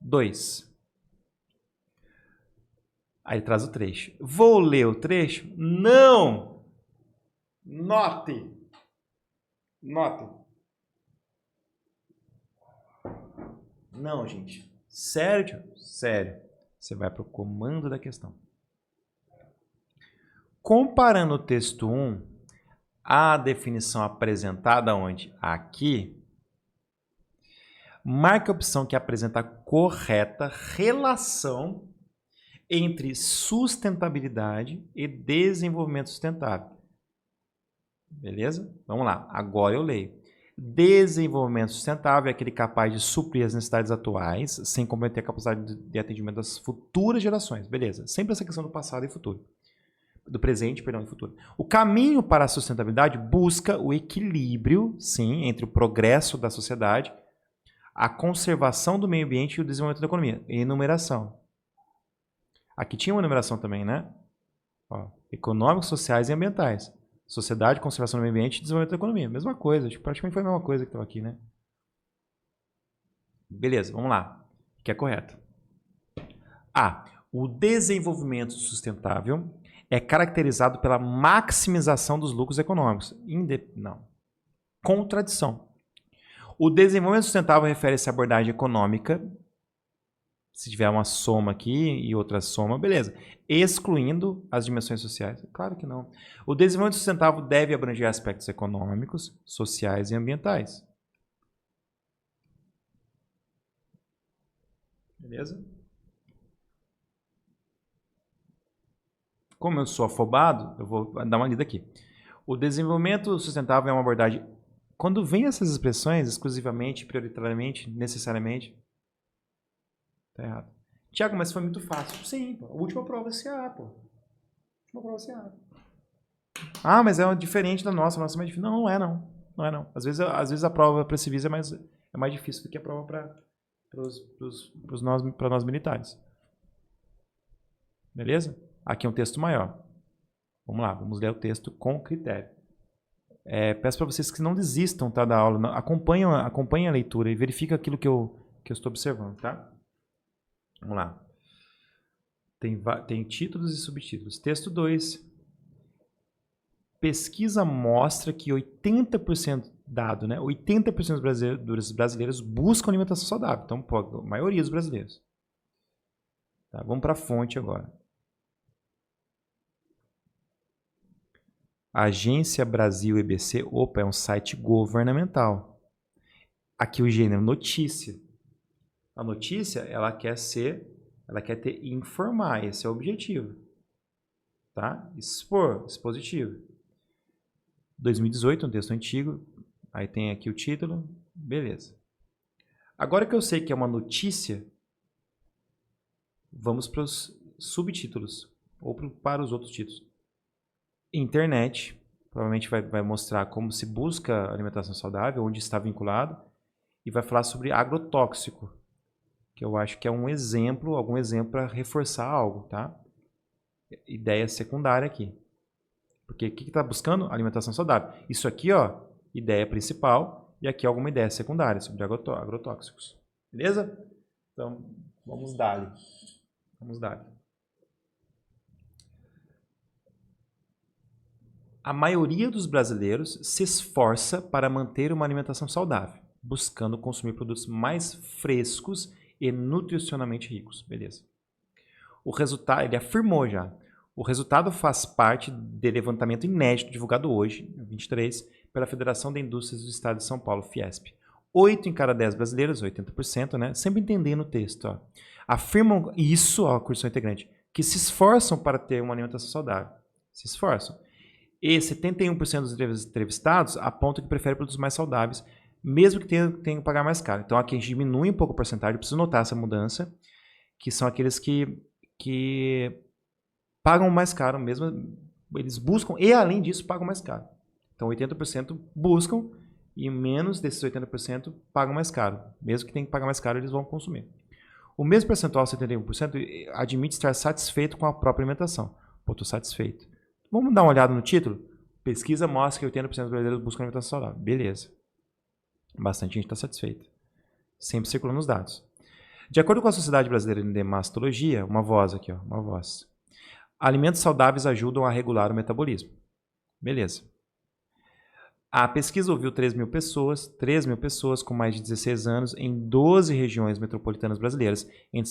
2. Aí traz o trecho. Vou ler o trecho? Não! Note. Não, gente. Sério? Sério. Você vai para o comando da questão. Comparando o texto 1, a definição apresentada onde? Aqui. Marque a opção que apresenta a correta relação entre sustentabilidade e desenvolvimento sustentável. Beleza? Vamos lá. Agora eu leio. Desenvolvimento sustentável é aquele capaz de suprir as necessidades atuais, sem comprometer a capacidade de atendimento das futuras gerações. Beleza. Sempre essa questão do passado e futuro. Do presente, perdão, e futuro. O caminho para a sustentabilidade busca o equilíbrio, sim, entre o progresso da sociedade, a conservação do meio ambiente e o desenvolvimento da economia. Enumeração. Aqui tinha uma enumeração também, né? Econômicos, sociais e ambientais. Sociedade, conservação do meio ambiente e desenvolvimento da economia. Mesma coisa, praticamente foi a mesma coisa que estava aqui, né? Beleza, vamos lá. O que é correto? A. O desenvolvimento sustentável é caracterizado pela maximização dos lucros econômicos. Não. Contradição. O desenvolvimento sustentável refere-se à abordagem econômica. Se tiver uma soma aqui e outra soma, beleza. Excluindo as dimensões sociais? Claro que não. O desenvolvimento sustentável deve abranger aspectos econômicos, sociais e ambientais. Beleza? Como eu sou afobado, eu vou dar uma lida aqui. O desenvolvimento sustentável é uma abordagem quando vem essas expressões, exclusivamente, prioritariamente, necessariamente, tá errado. Tiago, mas foi muito fácil. Sim, pô. A última prova é CA, pô. A última prova é CA. Ah, mas é diferente da nossa. A nossa é mais difícil. Não, não é não. Não é não. Às vezes a prova para civis é mais difícil do que a prova para nós militares. Beleza? Aqui é um texto maior. Vamos lá, vamos ler o texto com critério. Peço para vocês que não desistam, tá, da aula. Acompanhem a leitura e verifiquem aquilo que eu estou observando, tá? Vamos lá. Tem títulos e subtítulos. Texto 2. Pesquisa mostra que 80% dado, né? 80% dos brasileiros buscam alimentação saudável. Então, pô, a maioria dos brasileiros. Tá, vamos para a fonte agora. Agência Brasil EBC, opa, é um site governamental. Aqui o gênero notícia. A notícia, ela quer informar, esse é o objetivo. Tá? Expor, expositivo. 2018, um texto antigo, aí tem aqui o título, beleza. Agora que eu sei que é uma notícia, vamos para os subtítulos, ou para os outros títulos. Internet, provavelmente vai mostrar como se busca alimentação saudável, onde está vinculado, e vai falar sobre agrotóxico, que eu acho que é algum exemplo para reforçar algo, tá? Ideia secundária aqui. Porque o que está buscando? Alimentação saudável. Isso aqui, ó, ideia principal, e aqui alguma ideia secundária sobre agrotóxicos. Beleza? Então, vamos dar-lhe. A maioria dos brasileiros se esforça para manter uma alimentação saudável, buscando consumir produtos mais frescos e nutricionalmente ricos. Beleza. O resultado, ele afirmou já, o resultado faz parte do levantamento inédito divulgado hoje, 23, pela Federação de Indústrias do Estado de São Paulo, Fiesp. 8 em cada 10 brasileiros, 80%, né? Sempre entendendo o texto, ó, afirmam isso, ó, curso integrante, que se esforçam para ter uma alimentação saudável. Se esforçam. E 71% dos entrevistados apontam que preferem produtos mais saudáveis, mesmo que tenham que pagar mais caro. Então aqui a gente diminui um pouco a porcentagem, eu preciso notar essa mudança, que são aqueles que pagam mais caro, mesmo eles buscam e além disso pagam mais caro. Então 80% buscam e menos desses 80% pagam mais caro. Mesmo que tenham que pagar mais caro, eles vão consumir. O mesmo percentual, 71%, admite estar satisfeito com a própria alimentação. Pô, estou satisfeito. Vamos dar uma olhada no título? Pesquisa mostra que 80% dos brasileiros buscam alimentação saudável. Beleza. Bastante gente está satisfeita. Sempre circulando os dados. De acordo com a Sociedade Brasileira de Mastologia, uma voz aqui, ó, uma voz. Alimentos saudáveis ajudam a regular o metabolismo. Beleza. A pesquisa ouviu 3 mil pessoas com mais de 16 anos em 12 regiões metropolitanas brasileiras entre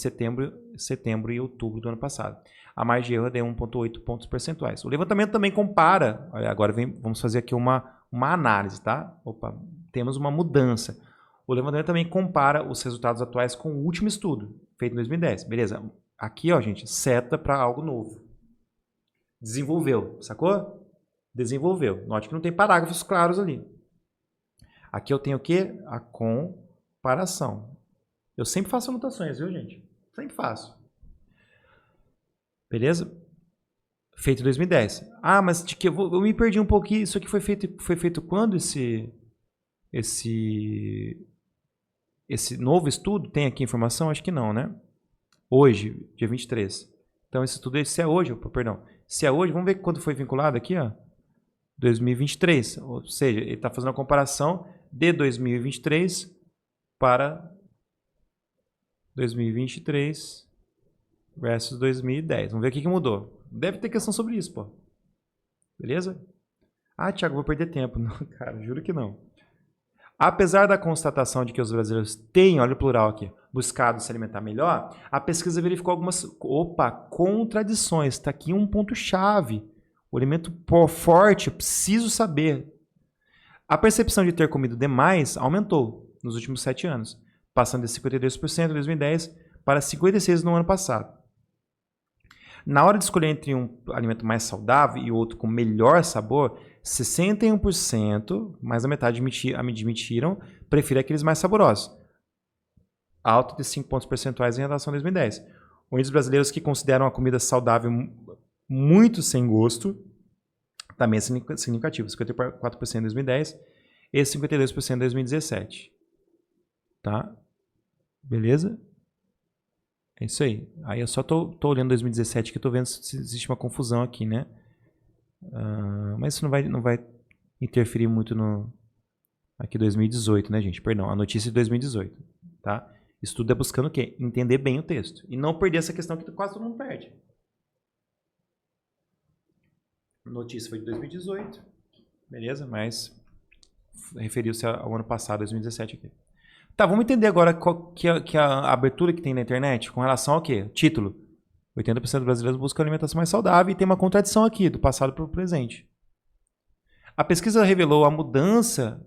setembro e outubro do ano passado. A margem de erro é de 1,8 pontos percentuais. O levantamento também compara, olha, agora vamos fazer aqui uma análise, tá? Opa, temos uma mudança. O levantamento também compara os resultados atuais com o último estudo, feito em 2010. Beleza, aqui, ó, gente, seta para algo novo. Desenvolveu, sacou? Desenvolveu. Note que não tem parágrafos claros ali. Aqui eu tenho o quê? A comparação. Eu sempre faço anotações, viu, gente? Sempre faço. Beleza? Feito em 2010. Ah, mas de que eu me perdi um pouquinho. Isso aqui foi feito quando esse novo estudo? Tem aqui informação? Acho que não, né? Hoje, dia 23. Então esse estudo, se é hoje, perdão. Se é hoje, vamos ver quando foi vinculado aqui, ó. 2023, ou seja, ele está fazendo a comparação de 2023 para 2023 versus 2010. Vamos ver o que mudou. Deve ter questão sobre isso, pô. Beleza? Ah, Thiago, vou perder tempo. Não, cara, juro que não. Apesar da constatação de que os brasileiros têm, olha o plural aqui, buscado se alimentar melhor, a pesquisa verificou algumas contradições. Está aqui um ponto-chave. O alimento forte, eu preciso saber. A percepção de ter comido demais aumentou nos últimos 7 anos, passando de 52% em 2010 para 56% no ano passado. Na hora de escolher entre um alimento mais saudável e outro com melhor sabor, 61%, mais da metade admitiram, prefere aqueles mais saborosos. Alto de 5 pontos percentuais em relação a 2010. O índice brasileiros que consideram a comida saudável muito sem gosto também é significativo. 54% em 2010 e 52% em 2017. Tá? Beleza? É isso aí. Aí eu só tô olhando 2017 que eu tô vendo se existe uma confusão aqui, né? Mas isso não vai interferir muito no... Aqui 2018, né, gente? Perdão, a notícia de 2018, tá? Isso tudo é buscando o quê? Entender bem o texto. E não perder essa questão que quase todo mundo perde. A notícia foi de 2018, beleza? Mas referiu-se ao ano passado, 2017 aqui. Tá, vamos entender agora que a abertura que tem na internet com relação ao quê? Título. 80% dos brasileiros buscam alimentação mais saudável e tem uma contradição aqui, do passado para o presente. A pesquisa revelou a mudança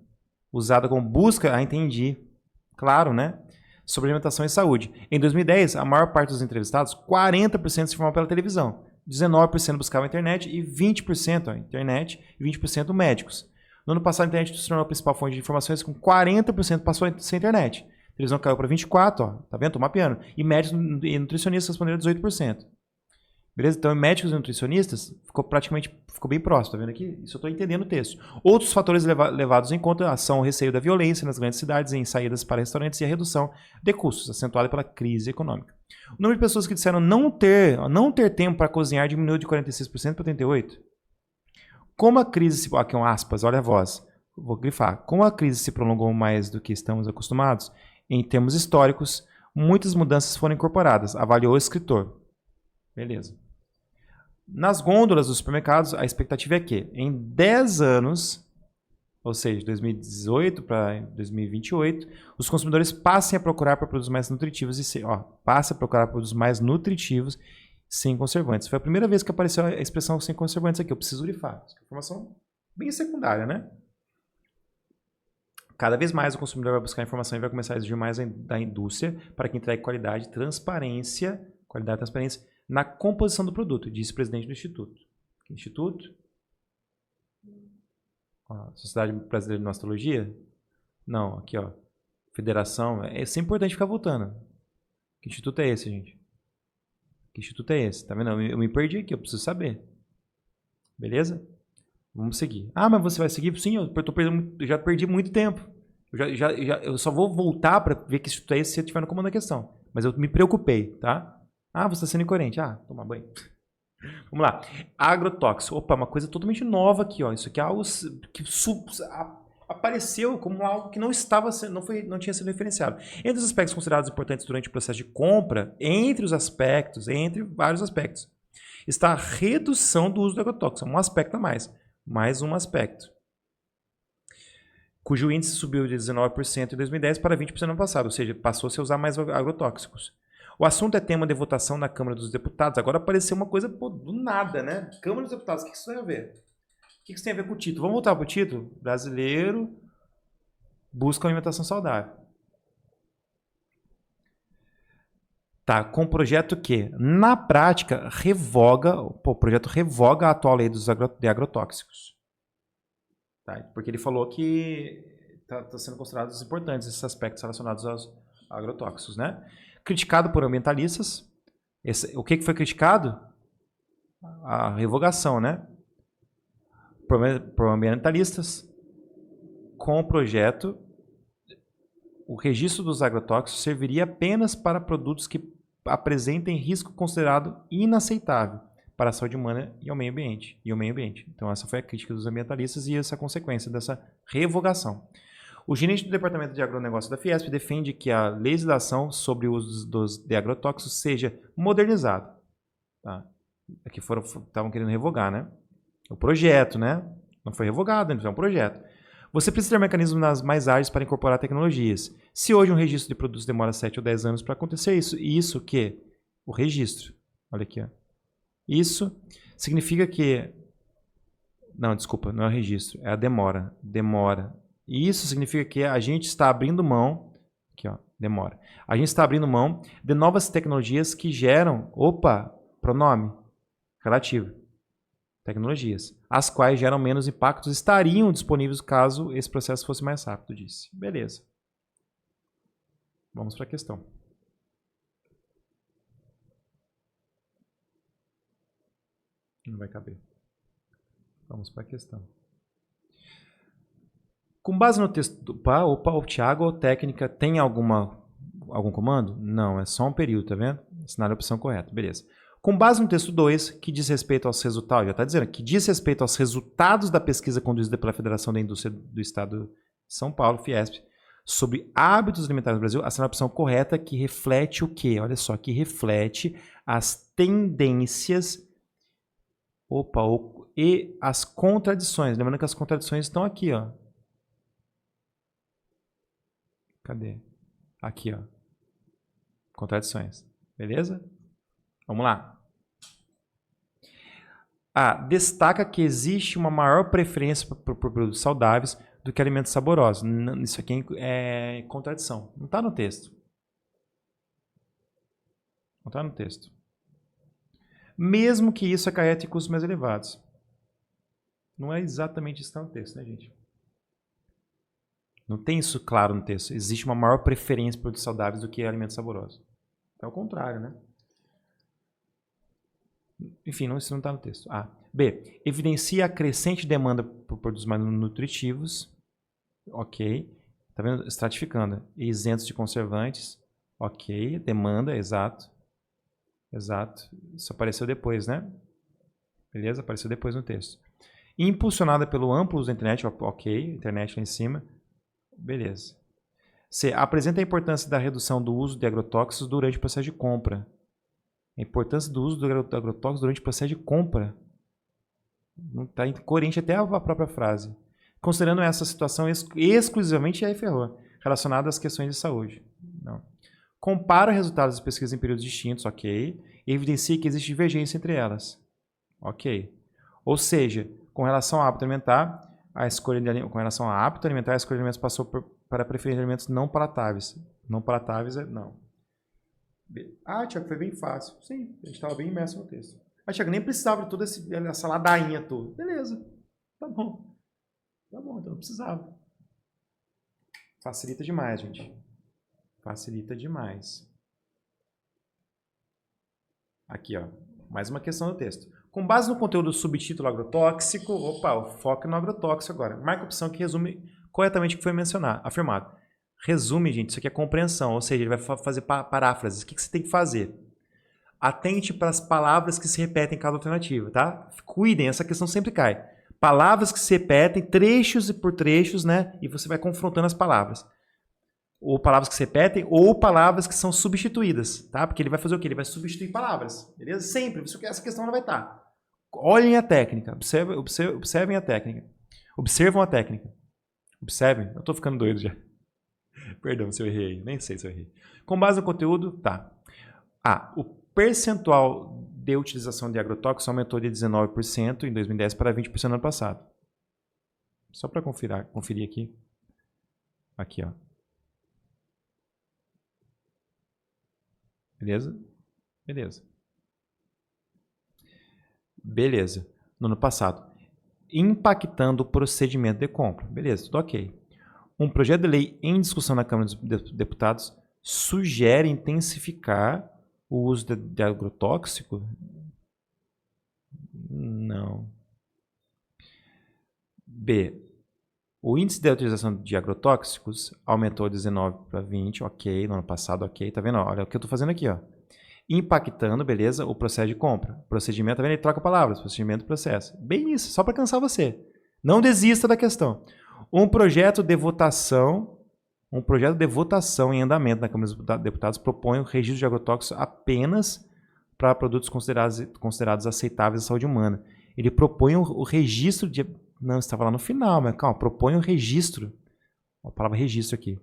usada como busca, entendi, claro, né? Sobre alimentação e saúde. Em 2010, a maior parte dos entrevistados, 40% se informavam pela televisão, 19% buscavam a internet e 20% internet e 20% médicos. No ano passado, a internet se tornou a principal fonte de informações, com 40% passou a ser internet. A televisão caiu para 24%, ó, tá vendo? Tô mapeando. E médicos e nutricionistas responderam 18%. Beleza? Então, médicos e nutricionistas ficou bem próximo, tá vendo aqui? Isso eu estou entendendo o texto. Outros fatores levados em conta são o receio da violência nas grandes cidades, em saídas para restaurantes e a redução de custos, acentuada pela crise econômica. O número de pessoas que disseram não ter tempo para cozinhar diminuiu de 46% para 38%. Como a crise aqui é um aspas, olha a voz, vou grifar. Como a crise se prolongou mais do que estamos acostumados, em termos históricos, muitas mudanças foram incorporadas, avaliou o escritor. Beleza. Nas gôndolas dos supermercados, a expectativa é que, em 10 anos, ou seja, 2018 para 2028, os consumidores passem a procurar por produtos mais nutritivos sem conservantes. Foi a primeira vez que apareceu a expressão sem conservantes aqui. Eu preciso grifar. Informação bem secundária, né? Cada vez mais o consumidor vai buscar informação e vai começar a exigir mais da indústria para que entregue qualidade e transparência na composição do produto, disse o presidente do Instituto. Instituto? Sociedade Brasileira de Mastologia? Não, aqui ó. Federação. É sempre importante ficar voltando. Que instituto é esse, gente? Que instituto é esse? Tá vendo? Eu me perdi aqui, eu preciso saber. Beleza? Vamos seguir. Ah, mas você vai seguir? Sim, eu já perdi muito tempo. Eu só vou voltar para ver que instituto é esse se eu estiver no comando da questão. Mas eu me preocupei, tá? Ah, você está sendo incoerente. Ah, toma banho. Vamos lá. Agrotóxico. Opa, uma coisa totalmente nova aqui, ó. Isso aqui é algo que apareceu como algo que não tinha sido referenciado. Entre os aspectos considerados importantes durante o processo de compra, entre vários aspectos, está a redução do uso do agrotóxico. Um aspecto a mais um aspecto, cujo índice subiu de 19% em 2010 para 20% no ano passado, ou seja, passou-se a usar mais agrotóxicos. O assunto é tema de votação na Câmara dos Deputados. Agora apareceu uma coisa do nada, né? Câmara dos Deputados, o que isso tem a ver? O que isso tem a ver com o título? Vamos voltar para o título? Brasileiro busca uma alimentação saudável. Tá, com o projeto que, na prática, o projeto revoga a atual lei de agrotóxicos. Tá, porque ele falou que está sendo considerados importantes esses aspectos relacionados aos agrotóxicos, né? Criticado por ambientalistas. O que foi criticado? A revogação, né? Por ambientalistas. Com o projeto, o registro dos agrotóxicos serviria apenas para produtos que apresentem risco considerado inaceitável para a saúde humana e ao meio ambiente. Então essa foi a crítica dos ambientalistas e essa consequência dessa revogação. O gerente do Departamento de Agronegócio da Fiesp defende que a legislação sobre o uso de agrotóxicos seja modernizada. Tá? Aqui estavam querendo revogar, né? O projeto, né? Não foi revogado, é um projeto. Você precisa ter mecanismos mais ágeis para incorporar tecnologias. Se hoje um registro de produtos demora 7 ou 10 anos para acontecer, isso que? O registro. Olha aqui. Ó. Isso significa que... Não, desculpa, não é o registro, é a demora. E isso significa que a gente está abrindo mão... Aqui, ó, demora. A gente está abrindo mão de novas tecnologias que geram... Opa, pronome. relativa. Tecnologias. As quais geram menos impactos estariam disponíveis caso esse processo fosse mais rápido, disse. Beleza. Vamos para a questão. Não vai caber. Vamos para a questão. Com base no texto do o Thiago, a técnica tem algum comando? Não, é só um período, tá vendo? Assinar a opção correta, beleza. Com base no texto 2, que diz respeito aos resultados, já está dizendo, que diz respeito aos resultados da pesquisa conduzida pela Federação da Indústria do Estado de São Paulo, Fiesp, sobre hábitos alimentares no Brasil, assinar a opção correta que reflete o quê? Olha só, que reflete as tendências e as contradições. Lembrando que as contradições estão aqui, ó. Cadê? Aqui, ó. Contradições. Beleza? Vamos lá. Destaca que existe uma maior preferência por produtos saudáveis do que alimentos saborosos. Isso aqui é contradição. Não está no texto. Não está no texto. Mesmo que isso acarrete custos mais elevados. Não é exatamente isso que está no texto, né, gente? Não tem isso claro no texto. Existe uma maior preferência por produtos saudáveis do que alimentos saborosos. É o contrário, né? Enfim, isso não está no texto. B. Evidencia a crescente demanda por produtos mais nutritivos. Ok. Está vendo? Estratificando. Isentos de conservantes. Ok. Demanda, exato. Exato. Isso apareceu depois, né? Beleza? Apareceu depois no texto. Impulsionada pelo amplo uso da internet. Ok. Internet lá em cima. Beleza. C. Apresenta a importância da redução do uso de agrotóxicos durante o processo de compra. A importância do uso do agrotóxico durante o processo de compra. Não está incoerente até a própria frase. Considerando essa situação exclusivamente, aí ferrou, relacionada às questões de saúde. Não. Compara resultados das pesquisas em períodos distintos, ok. E evidencia que existe divergência entre elas. Ok. Ou seja, com relação ao hábito alimentar, a escolha de alimentos passou para preferir alimentos não palatáveis. Não palatáveis é não. Tiago, foi bem fácil. Sim, a gente estava bem imerso no texto. Tiago, nem precisava de toda essa ladainha toda. Beleza, tá bom. Tá bom, então não precisava. Facilita demais, gente. Facilita demais. Aqui, ó. Mais uma questão do texto. Com base no conteúdo do subtítulo agrotóxico, o foco no agrotóxico agora. Marca a opção que resume corretamente o que foi afirmado. Resume, gente, isso aqui é compreensão, ou seja, ele vai fazer paráfrases. O que você tem que fazer? Atente para as palavras que se repetem em cada alternativa, tá? Cuidem, essa questão sempre cai. Palavras que se repetem, trechos e por trechos, né? E você vai confrontando as palavras. Ou palavras que se repetem, ou palavras que são substituídas, tá? Porque ele vai fazer o quê? Ele vai substituir palavras, beleza? Sempre, essa questão não vai estar. Olhem a técnica, observem a técnica. Observam a técnica. Observem, eu estou ficando doido já. Perdão se eu errei, nem sei se eu errei. Com base no conteúdo, tá. O percentual de utilização de agrotóxicos aumentou de 19% em 2010 para 20% no ano passado. Só para conferir aqui. Aqui, ó. Beleza? Beleza. Beleza. No ano passado. Impactando o procedimento de compra. Beleza, tudo ok. Um projeto de lei em discussão na Câmara dos Deputados sugere intensificar o uso de agrotóxico? Não. B. O índice de utilização de agrotóxicos aumentou de 19 para 20, ok, no ano passado, ok. Tá vendo? Olha o que eu estou fazendo aqui, ó. Impactando, beleza, o processo de compra. Procedimento, tá vendo? Ele troca palavras, procedimento, processo. Bem isso, só para cansar você. Não desista da questão. Um projeto de votação em andamento na Câmara dos Deputados propõe o registro de agrotóxicos apenas para produtos considerados aceitáveis à saúde humana. Ele propõe o registro de... Não, estava lá no final, mas calma, propõe o registro. A palavra registro aqui.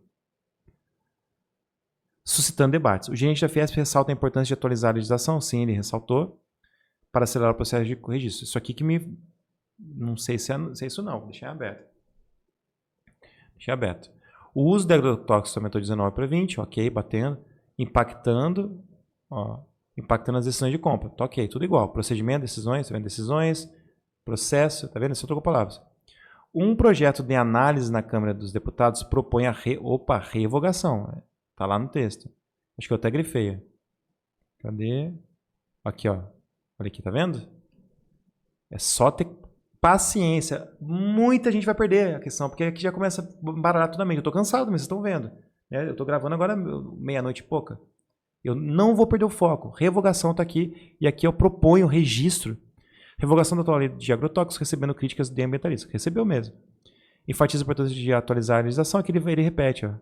Suscitando debates. O gerente da Fiesp ressalta a importância de atualizar a legislação. Sim, ele ressaltou. Para acelerar o processo de registro. Isso aqui que me... Não sei se é isso não. Deixei aberto. Deixei aberto. O uso de agrotóxicos aumentou de 19 para 20. Ok, batendo. Impactando. Ó. impactando as decisões de compra. Tá ok, tudo igual. Procedimento, decisões, tá vendo? Decisões, processo, tá vendo? Só trocou palavras. Um projeto de análise na Câmara dos Deputados propõe a revogação. Tá lá no texto. Acho que eu até grifei. Cadê? Aqui, ó. Olha aqui, tá vendo? É só ter paciência. Muita gente vai perder a questão, porque aqui já começa a baralhar toda a mente. Eu tô cansado, mas vocês estão vendo. Eu tô gravando agora meia-noite e pouca. Eu não vou perder o foco. Revogação tá aqui, e aqui eu proponho registro. Revogação da atual lei de agrotóxicos, recebendo críticas de ambientalistas. Recebeu mesmo. Enfatiza a importância de atualizar a legislação, aqui ele repete, ó.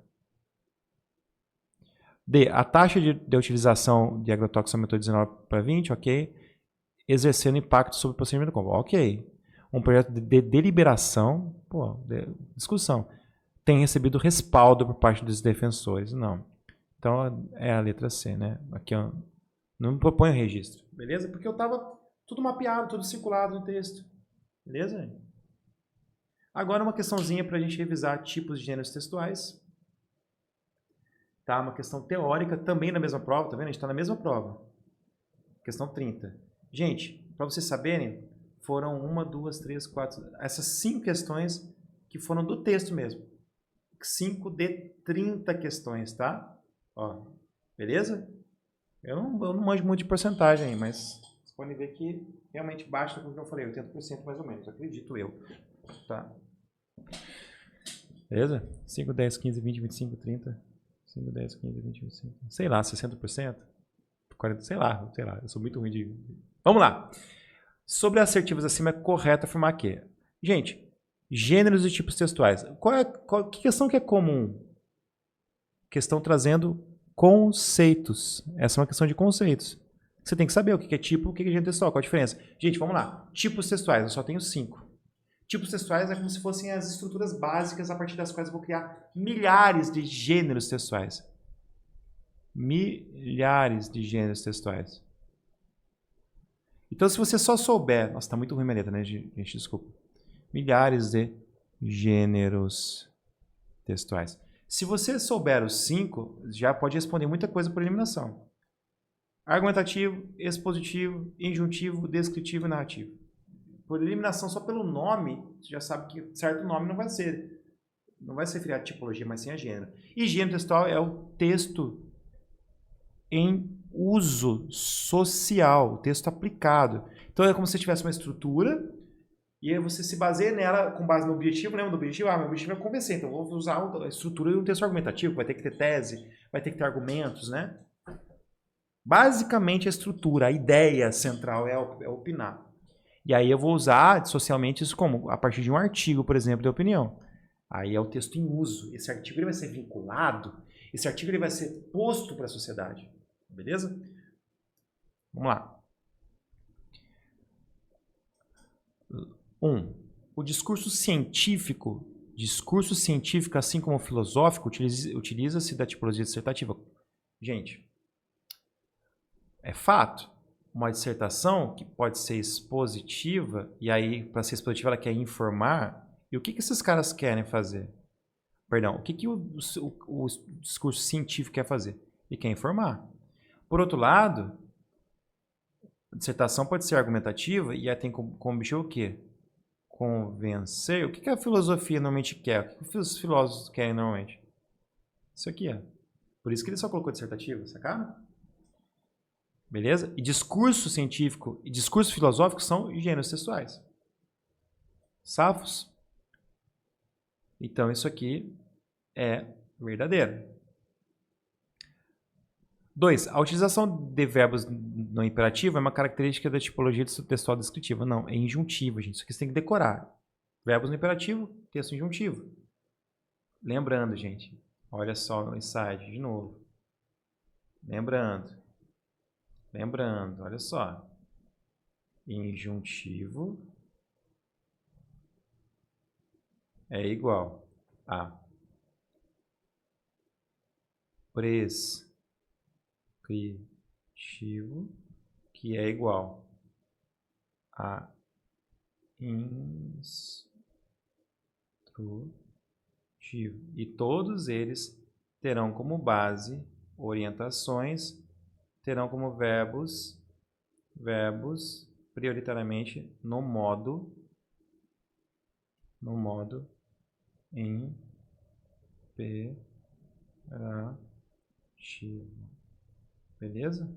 D. A taxa de utilização de agrotóxicos aumentou de 19 para 20, ok. Exercendo impacto sobre o procedimento de compra, ok. Um projeto de deliberação, discussão, tem recebido respaldo por parte dos defensores, não. Então é a letra C, né? Aqui eu não proponho registro, beleza? Porque eu estava tudo mapeado, tudo circulado no texto, beleza? Agora uma questãozinha para a gente revisar tipos de gêneros textuais. Tá? Uma questão teórica, também na mesma prova, tá vendo? A gente está na mesma prova. Questão 30. Gente, para vocês saberem, foram 1, 2, 3, 4... Essas 5 questões que foram do texto mesmo. 5 de 30 questões, tá? Ó, beleza? Eu não manjo muito de porcentagem aí, mas vocês podem ver que realmente baixa com o que eu falei, 80% mais ou menos, acredito eu. Tá? Beleza? 5, 10, 15, 20, 25, 30... 5, 10, 15, 20, 25... Sei lá, 60%? 40%? Sei lá. Eu sou muito ruim de... Vamos lá. Sobre assertivos acima, é correto afirmar que... Gente, gêneros e tipos textuais. Que questão que é comum? Questão trazendo conceitos. Essa é uma questão de conceitos. Você tem que saber o que é tipo e o que é gênero textual. Qual a diferença? Gente, vamos lá. Tipos textuais, eu só tenho 5. Tipos textuais é como se fossem as estruturas básicas a partir das quais eu vou criar milhares de gêneros textuais. Milhares de gêneros textuais. Então, se você só souber... Nossa, tá muito ruim minha letra, né, gente? Desculpa. Milhares de gêneros textuais. Se você souber os 5, já pode responder muita coisa por eliminação. Argumentativo, expositivo, injuntivo, descritivo e narrativo. Por eliminação, só pelo nome, você já sabe que certo nome não vai ser referido a tipologia, mas sim a gênero. E gênero textual é o texto em uso social, o texto aplicado. Então é como se tivesse uma estrutura e aí você se baseia nela com base no objetivo. Lembra do objetivo? Meu objetivo é convencer, então eu vou usar a estrutura de um texto argumentativo, vai ter que ter tese, vai ter que ter argumentos, né? Basicamente a estrutura, a ideia central é opinar. E aí eu vou usar socialmente isso como? A partir de um artigo, por exemplo, de opinião. Aí é o texto em uso. Esse artigo ele vai ser vinculado, esse artigo ele vai ser posto para a sociedade. Beleza? Vamos lá. 1. O discurso científico, assim como o filosófico, utiliza-se da tipologia dissertativa. Gente, é fato. Uma dissertação que pode ser expositiva, e aí, para ser expositiva, ela quer informar. E o que esses caras querem fazer? Perdão, o que o discurso científico quer fazer? Ele quer informar. Por outro lado, a dissertação pode ser argumentativa e ela tem como objetivo o quê? Convencer. O que a filosofia normalmente quer? O que os filósofos querem normalmente? Isso aqui, ó. Por isso que ele só colocou dissertativa, sacaram? Beleza? E discurso científico e discurso filosófico são gêneros textuais. Safos? Então, isso aqui é verdadeiro. 2. A utilização de verbos no imperativo é uma característica da tipologia textual descritiva. Não, é injuntivo, gente. Isso aqui você tem que decorar. Verbos no imperativo, texto injuntivo. Lembrando, gente. Olha só no slide de novo. Lembrando, olha só. Injuntivo é igual a prescritivo, que é igual a instrutivo. E todos eles terão como base orientações terão como verbos prioritariamente no modo imperativo. Beleza?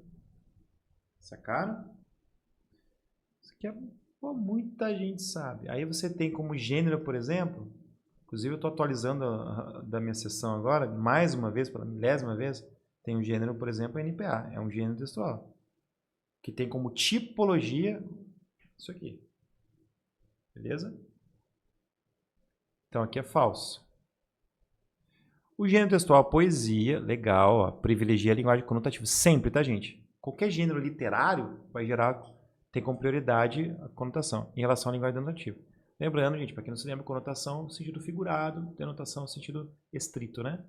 Sacaram? Isso aqui muita gente sabe. Aí você tem como gênero, por exemplo, inclusive eu estou atualizando da minha sessão agora, mais uma vez, pela 10ª vez, tem um gênero, por exemplo, NPA, é um gênero textual, que tem como tipologia isso aqui. Beleza? Então aqui é falso. O gênero textual, poesia, legal, ó, privilegia a linguagem conotativa. Sempre, tá, gente? Qualquer gênero literário vai tem como prioridade a conotação em relação à linguagem denotativa. Lembrando, gente, para quem não se lembra, conotação no sentido figurado, denotação no sentido estrito, né?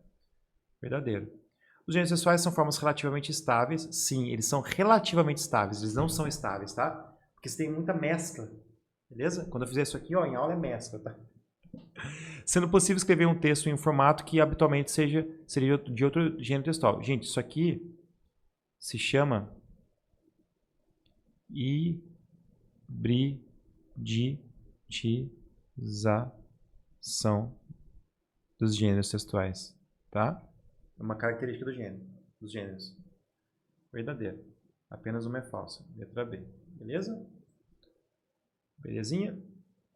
Verdadeiro. Os gêneros textuais são formas relativamente estáveis. Sim, eles são relativamente estáveis, eles não são estáveis, tá? Porque você tem muita mescla, beleza? Quando eu fizer isso aqui, ó, em aula é mescla, tá? Sendo possível escrever um texto em um formato que habitualmente seria de outro gênero textual. Gente, isso aqui se chama hibridização dos gêneros textuais, tá? É uma característica dos gêneros. Verdadeiro. Apenas uma é falsa. Letra B. Beleza? Belezinha?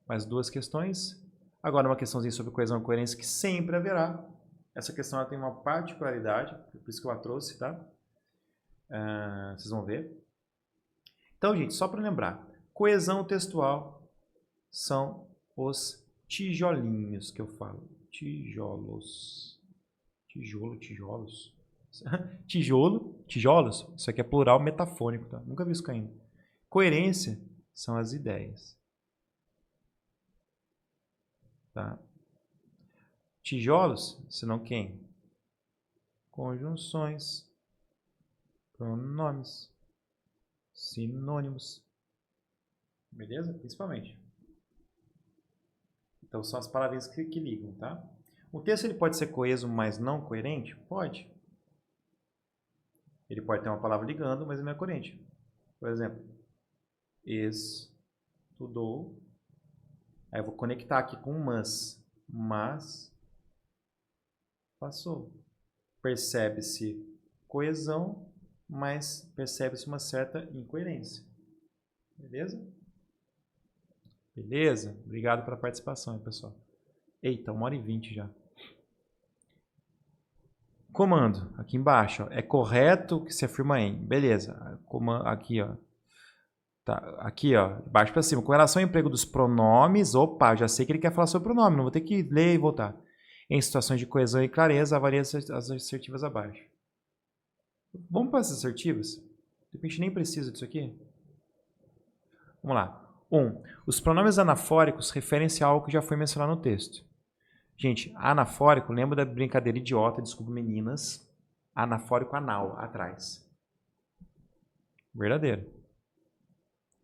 Mais 2 questões. Agora uma questãozinha sobre coesão e coerência que sempre haverá. Essa questão ela tem uma particularidade, por isso que eu a trouxe, tá? Vocês vão ver. Então, gente, só para lembrar, coesão textual são os tijolinhos que eu falo. Tijolos. Tijolos. Tijolos. Isso aqui é plural metafônico, tá? Nunca vi isso caindo. Coerência são as ideias. Tá? Tijolos, senão quem? Conjunções, pronomes, sinônimos. Beleza? Principalmente. Então são as palavrinhas que ligam, tá? O texto ele pode ser coeso, mas não coerente? Pode. Ele pode ter uma palavra ligando, mas ele não é coerente. Por exemplo, estudou. Aí eu vou conectar aqui com mas. Mas passou. Percebe-se coesão, mas percebe-se uma certa incoerência. Beleza? Beleza? Obrigado pela participação, pessoal. Eita, 1h20 já. Comando, aqui embaixo, ó, é correto que se afirma em. Beleza. Comando, aqui, ó. Tá, aqui, ó, de baixo para cima. Com relação ao emprego dos pronomes, opa, já sei que ele quer falar sobre pronome, não vou ter que ler e voltar. Em situações de coesão e clareza, avalie as assertivas abaixo. Vamos para as assertivas? De repente nem precisa disso aqui. Vamos lá. 1. Os pronomes anafóricos referem-se a algo que já foi mencionado no texto. Gente, anafórico, lembra da brincadeira idiota, desculpa meninas, anafórico anal, atrás. Verdadeiro.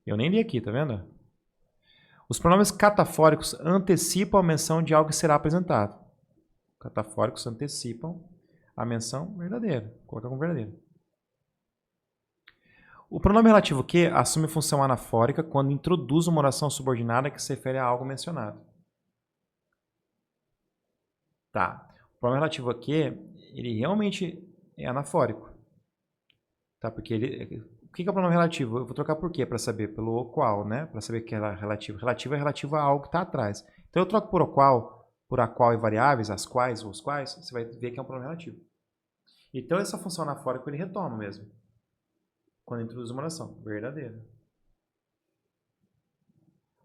Eu nem li aqui, tá vendo? Os pronomes catafóricos antecipam a menção de algo que será apresentado. Catafóricos antecipam a menção verdadeira. Coloca como verdadeiro. O pronome relativo que assume função anafórica quando introduz uma oração subordinada que se refere a algo mencionado. Tá. O pronome relativo a que, ele realmente é anafórico. Tá? Porque ele... O que é o pronome relativo? Eu vou trocar por quê? Para saber pelo o qual, né? Para saber que é relativo. Relativo é relativo a algo que está atrás. Então eu troco por o qual, por a qual e variáveis, as quais ou os quais, você vai ver que é um pronome relativo. Então essa função anafórica ele retoma mesmo. Quando introduz uma oração. Verdadeira.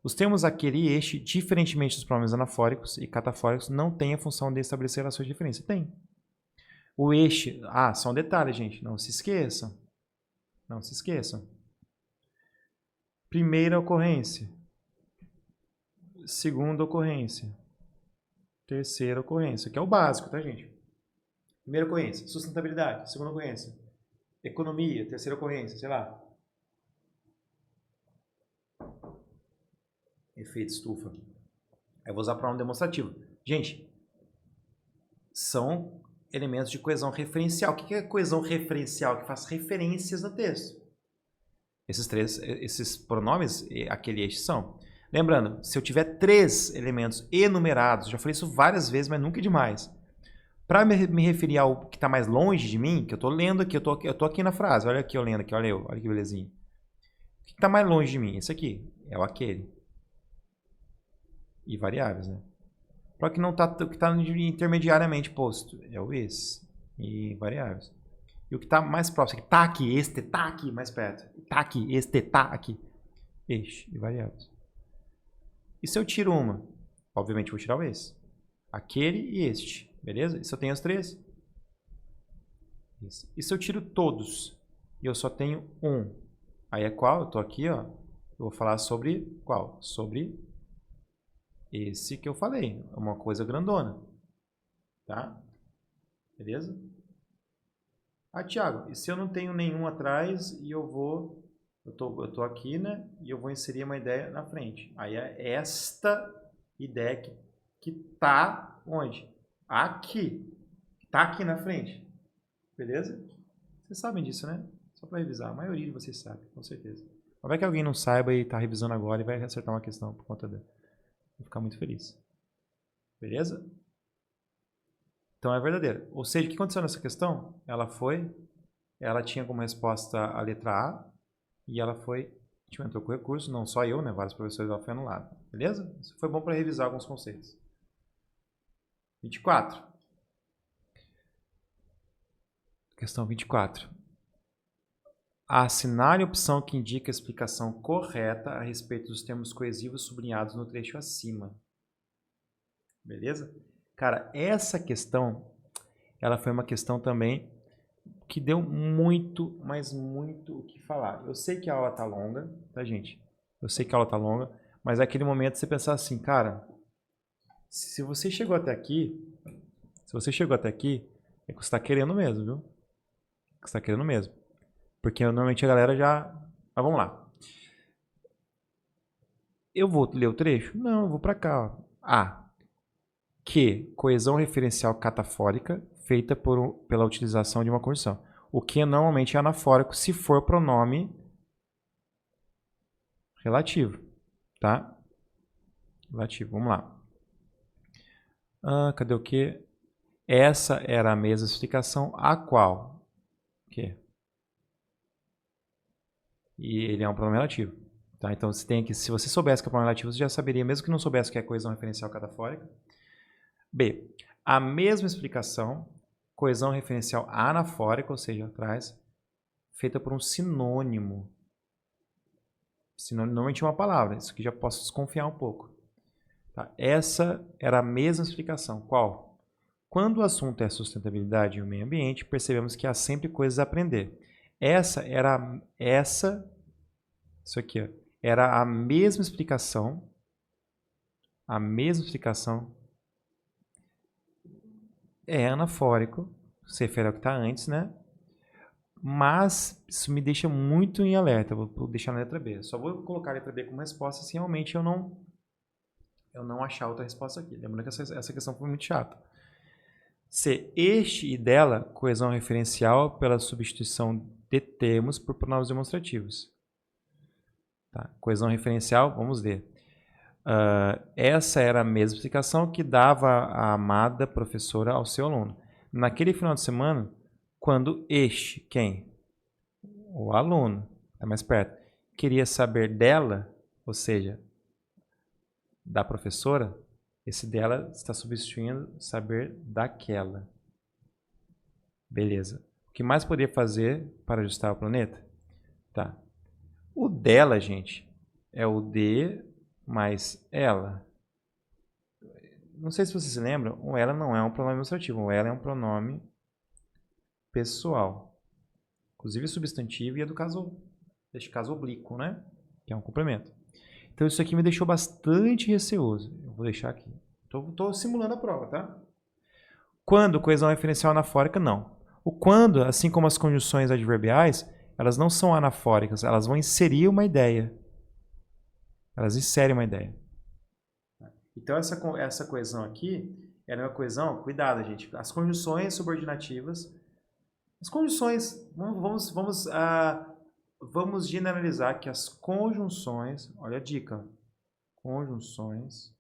Os termos aquele e este, diferentemente dos pronomes anafóricos e catafóricos, não têm a função de estabelecer relações de diferença. Tem. O este... Ah, só um detalhe, gente. Não se esqueçam. Não se esqueçam. Primeira ocorrência. Segunda ocorrência. Terceira ocorrência, que é o básico, tá, gente? Primeira ocorrência, sustentabilidade. Segunda ocorrência, economia. Terceira ocorrência, sei lá. Efeito estufa. Aí eu vou usar pronome demonstrativo. Gente, são elementos de coesão referencial. O que é coesão referencial? Que faz referências no texto. Esses pronomes, aquele este são. Lembrando, se eu tiver 3 elementos enumerados, já falei isso várias vezes, mas nunca é demais. Para me referir ao que está mais longe de mim, que eu estou lendo aqui, eu tô aqui na frase, olha aqui eu lendo aqui, olha que belezinha. O que está mais longe de mim? Esse aqui, é o aquele. E variáveis, né? Para o que não tá, o que está intermediariamente posto, é o esse. E variáveis. E o que está mais próximo, que está aqui, este está aqui, mais perto. Está aqui, este está aqui. Este e variáveis. E se eu tiro uma? Obviamente eu vou tirar o esse. Aquele e este. Beleza? E se eu tenho os 3? Isso. E se eu tiro todos? E eu só tenho um? Aí é qual? Eu estou aqui, ó. Eu vou falar sobre qual? Sobre esse que eu falei. É uma coisa grandona. Tá? Beleza? Ah, Thiago, e se eu não tenho nenhum atrás e eu tô aqui, né? E eu vou inserir uma ideia na frente. Aí é esta ideia que tá onde? Aqui. Tá aqui na frente. Beleza? Vocês sabem disso, né? Só para revisar. A maioria de vocês sabe, com certeza. Mas vai que alguém não saiba e tá revisando agora e vai acertar uma questão por conta dela. Vou ficar muito feliz. Beleza? Então é verdadeira. Ou seja, o que aconteceu nessa questão? Ela tinha como resposta a letra A e ela foi, a gente entrou com o recurso, não só eu, né? Vários professores ela foi anulada. Beleza? Isso foi bom para revisar alguns conceitos. 24. Questão 24. Assinale a opção que indica a explicação correta a respeito dos termos coesivos sublinhados no trecho acima. Beleza? Cara, essa questão, ela foi uma questão também que deu muito, mas muito o que falar. Eu sei que a aula tá longa, tá, gente? Eu sei que a aula tá longa, mas é aquele momento de você pensar assim, cara, se você chegou até aqui, é que você está querendo mesmo, viu? É que você está querendo mesmo. Porque normalmente a galera já... Mas vamos lá. Eu vou ler o trecho? Não, eu vou para cá. Ó. A. Que coesão referencial catafórica feita pela utilização de uma conjunção. O que normalmente é anafórico se for pronome relativo. Tá? Relativo. Vamos lá. Cadê o que? Essa era a mesma explicação a qual? O quê? E ele é um pronome relativo. Tá? Então, se você soubesse que é pronome relativo, você já saberia, mesmo que não soubesse que é coesão referencial catafórica. B. A mesma explicação, coesão referencial anafórica, ou seja, atrás, feita por um sinônimo. Sinônimo normalmente é uma palavra, isso aqui já posso desconfiar um pouco. Tá? Essa era a mesma explicação. Qual? Quando o assunto é sustentabilidade e o meio ambiente, percebemos que há sempre coisas a aprender. Isso aqui, ó, era a mesma explicação é anafórico, se refere ao que está antes, né? Mas isso me deixa muito em alerta, vou deixar na letra B. Só vou colocar a letra B como resposta se realmente eu não achar outra resposta aqui. Lembrando que essa questão foi muito chata. C. Este e dela, coesão referencial pela substituição de termos por pronomes demonstrativos. Tá. Coesão referencial, vamos ver. Essa era a mesma explicação que dava a amada professora ao seu aluno. Naquele final de semana, quando este, quem? O aluno, está mais perto, queria saber dela, ou seja, da professora, esse dela está substituindo saber daquela. Beleza. O que mais poderia fazer para ajustar o planeta? Tá. O dela, gente, é o de mais ela. Não sei se vocês se lembram, o ela não é um pronome demonstrativo, o ela é um pronome pessoal. Inclusive substantivo e é do caso, deste caso oblíquo, né? Que é um complemento. Então isso aqui me deixou bastante receoso. Eu vou deixar aqui. Estou simulando a prova, tá? Quando coesão referencial anafórica, não. O quando, assim como as conjunções adverbiais, elas não são anafóricas, elas vão inserir uma ideia. Elas inserem uma ideia. Então essa coesão aqui, É a mesma coesão? Cuidado, gente. As conjunções subordinativas. As conjunções. Vamos generalizar que as conjunções. Olha a dica. Conjunções.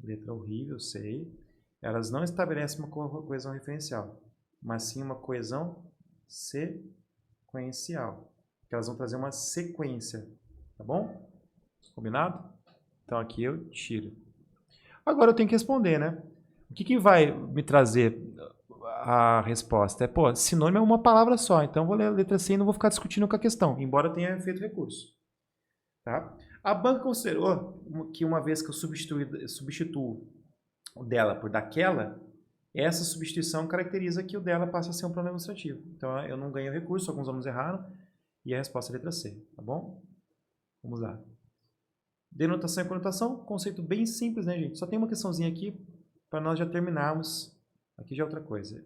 Letra horrível, sei. Elas não estabelecem uma coesão referencial, mas sim uma coesão sequencial. Porque elas vão trazer uma sequência. Tá bom? Combinado? Então aqui eu tiro. Agora eu tenho que responder, né? O que vai me trazer a resposta? Pô, sinônimo é uma palavra só, então eu vou ler a letra C e não vou ficar discutindo com a questão, embora tenha feito recurso. Tá? A banca considerou que uma vez que eu substituo o dela por daquela, essa substituição caracteriza que o dela passa a ser um pronome demonstrativo. Então eu não ganho recurso, alguns alunos erraram, e a resposta é a letra C, tá bom? Vamos lá. Denotação e conotação, conceito bem simples, né, gente? Só tem uma questãozinha aqui para nós já terminarmos. Aqui já é outra coisa.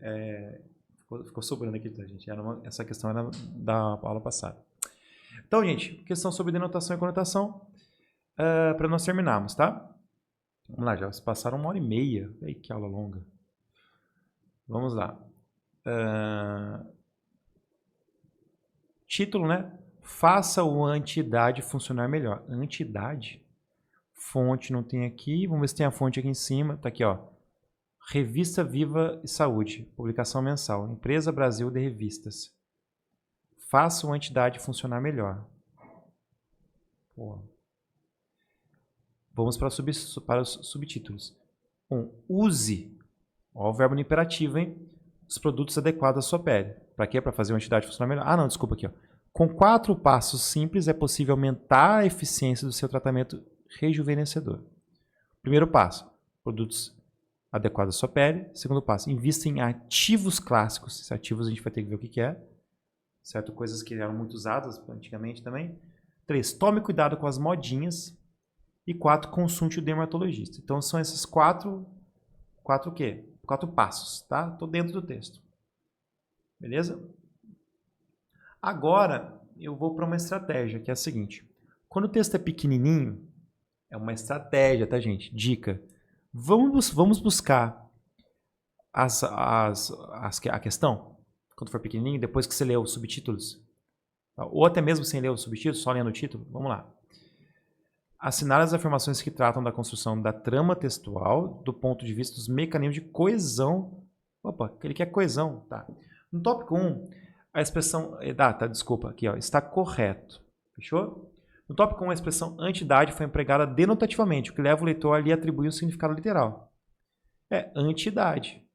Ficou sobrando aqui, tá, gente? Essa questão era da aula passada. Então, gente, questão sobre denotação e conotação para nós terminarmos, tá? Vamos lá, já passaram 1h30. Ei, que aula longa. Vamos lá. Título, né? Faça o anti-idade funcionar melhor. Anti-idade? Fonte não tem aqui. Vamos ver se tem a fonte aqui em cima. Tá aqui, ó. Revista Viva e Saúde. Publicação mensal. Empresa Brasil de Revistas. Faça o anti-idade funcionar melhor. Pô. Vamos para os subtítulos. Use. Ó, o verbo no imperativo, hein? Os produtos adequados à sua pele. Para quê? Para fazer a entidade funcionar melhor. Ah, não, desculpa aqui. Ó. Com 4 passos simples é possível aumentar a eficiência do seu tratamento rejuvenescedor. Primeiro passo, produtos adequados à sua pele. Segundo passo, invista em ativos clássicos. Esses ativos a gente vai ter que ver o que é. Certo? Coisas que eram muito usadas antigamente também. 3, tome cuidado com as modinhas. E 4, consulte o dermatologista. Então são esses 4 o quê? 4 passos, tá? Estou dentro do texto. Beleza? Agora, eu vou para uma estratégia, que é a seguinte. Quando o texto é pequenininho, é uma estratégia, tá, gente? Dica. Vamos buscar a questão, quando for pequenininho, depois que você lê os subtítulos. Ou até mesmo sem ler os subtítulos, só lendo o título. Vamos lá. Assinar as afirmações que tratam da construção da trama textual do ponto de vista dos mecanismos de coesão. Opa, ele quer coesão. Tá. No tópico 1, a expressão... desculpa, aqui, ó, está correto. Fechou? No tópico 1, a expressão antidade foi empregada denotativamente, o que leva o leitor a lhe atribuir um significado literal. É antidade.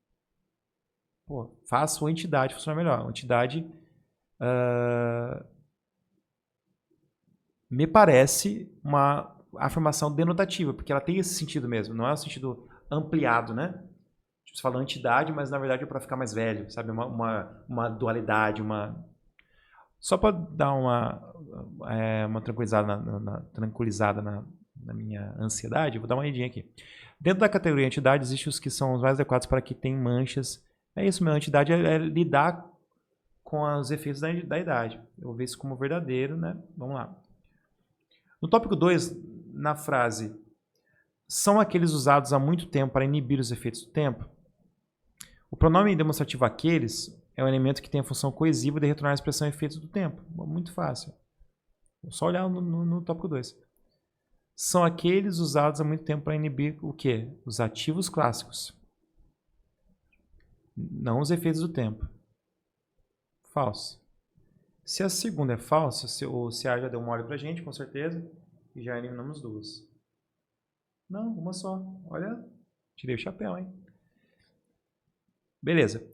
Pô, faça o antidade funcionar melhor. Antidade me parece uma afirmação denotativa, porque ela tem esse sentido mesmo, não é um sentido ampliado, né? Tipo, você fala antidade, mas na verdade é para ficar mais velho, sabe? Uma dualidade, só para dar uma tranquilizada na minha ansiedade, vou dar uma olhadinha aqui. Dentro da categoria antidade, existem os que são os mais adequados para que tem manchas. É isso mesmo, antidade é lidar com os efeitos da idade. Eu vou ver isso como verdadeiro, né? Vamos lá. No tópico 2, na frase, são aqueles usados há muito tempo para inibir os efeitos do tempo? O pronome demonstrativo aqueles é um elemento que tem a função coesiva de retornar a expressão efeitos do tempo. Muito fácil. É só olhar no tópico 2. São aqueles usados há muito tempo para inibir o quê? Os ativos clássicos. Não os efeitos do tempo. Falso. Se a segunda é falsa, o CA já deu uma olho pra gente, com certeza, e já eliminamos 2. Não, uma só. Olha, tirei o chapéu, hein? Beleza.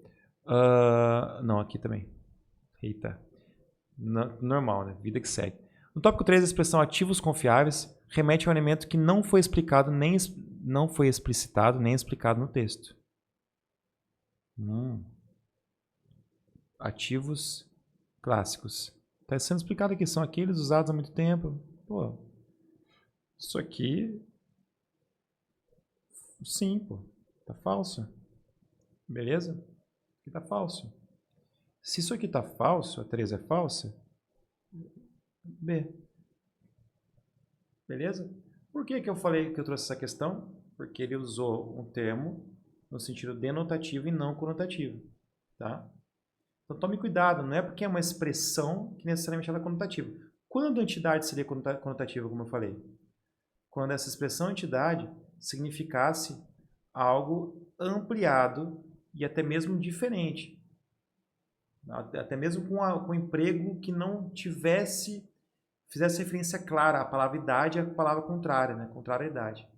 Não, aqui também. Eita. Normal, né? Vida que segue. No tópico 3, a expressão ativos confiáveis remete a um elemento que não foi explicado, não foi explicitado, nem explicado no texto. Ativos clássicos. Está sendo explicado aqui, são aqueles usados há muito tempo. Pô, isso aqui... Sim, pô. Tá falso. Beleza? Aqui tá falso. Se isso aqui tá falso, a 3 é falsa, B. Beleza? Por que que eu falei que eu trouxe essa questão? Porque ele usou um termo no sentido denotativo e não conotativo, tá? Então tome cuidado, não é porque é uma expressão que necessariamente ela é conotativa. Quando a entidade seria conotativa, como eu falei? Quando essa expressão entidade significasse algo ampliado e até mesmo diferente. Até mesmo com um emprego que não fizesse referência clara à palavra idade e à palavra contrária, né? Contrariedade.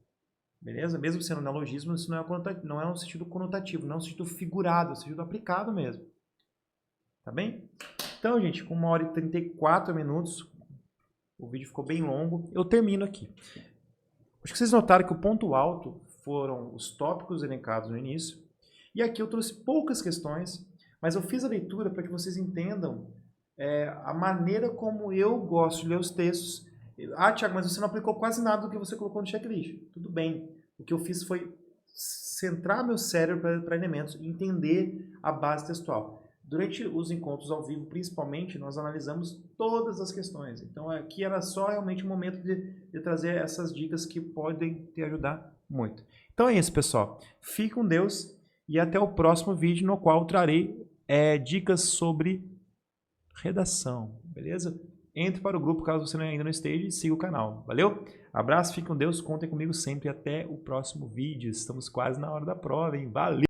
Beleza? Mesmo sendo neologismo, isso não é um sentido conotativo, não é um sentido figurado, é um sentido aplicado mesmo. Tá bem? Então, gente, com 1h34, o vídeo ficou bem longo, eu termino aqui. Acho que vocês notaram que o ponto alto foram os tópicos elencados no início. E aqui eu trouxe poucas questões, mas eu fiz a leitura para que vocês entendam a maneira como eu gosto de ler os textos. Ah, Thiago, mas você não aplicou quase nada do que você colocou no checklist. Tudo bem. O que eu fiz foi centrar meu cérebro para elementos e entender a base textual. Durante os encontros ao vivo, principalmente, nós analisamos todas as questões. Então, aqui era só realmente um momento de trazer essas dicas que podem te ajudar muito. Então é isso, pessoal. Fique com Deus e até o próximo vídeo, no qual trarei dicas sobre redação, beleza? Entre para o grupo caso você ainda não esteja e siga o canal. Valeu? Abraço, fique com Deus, contem comigo sempre. Até o próximo vídeo. Estamos quase na hora da prova, hein? Valeu!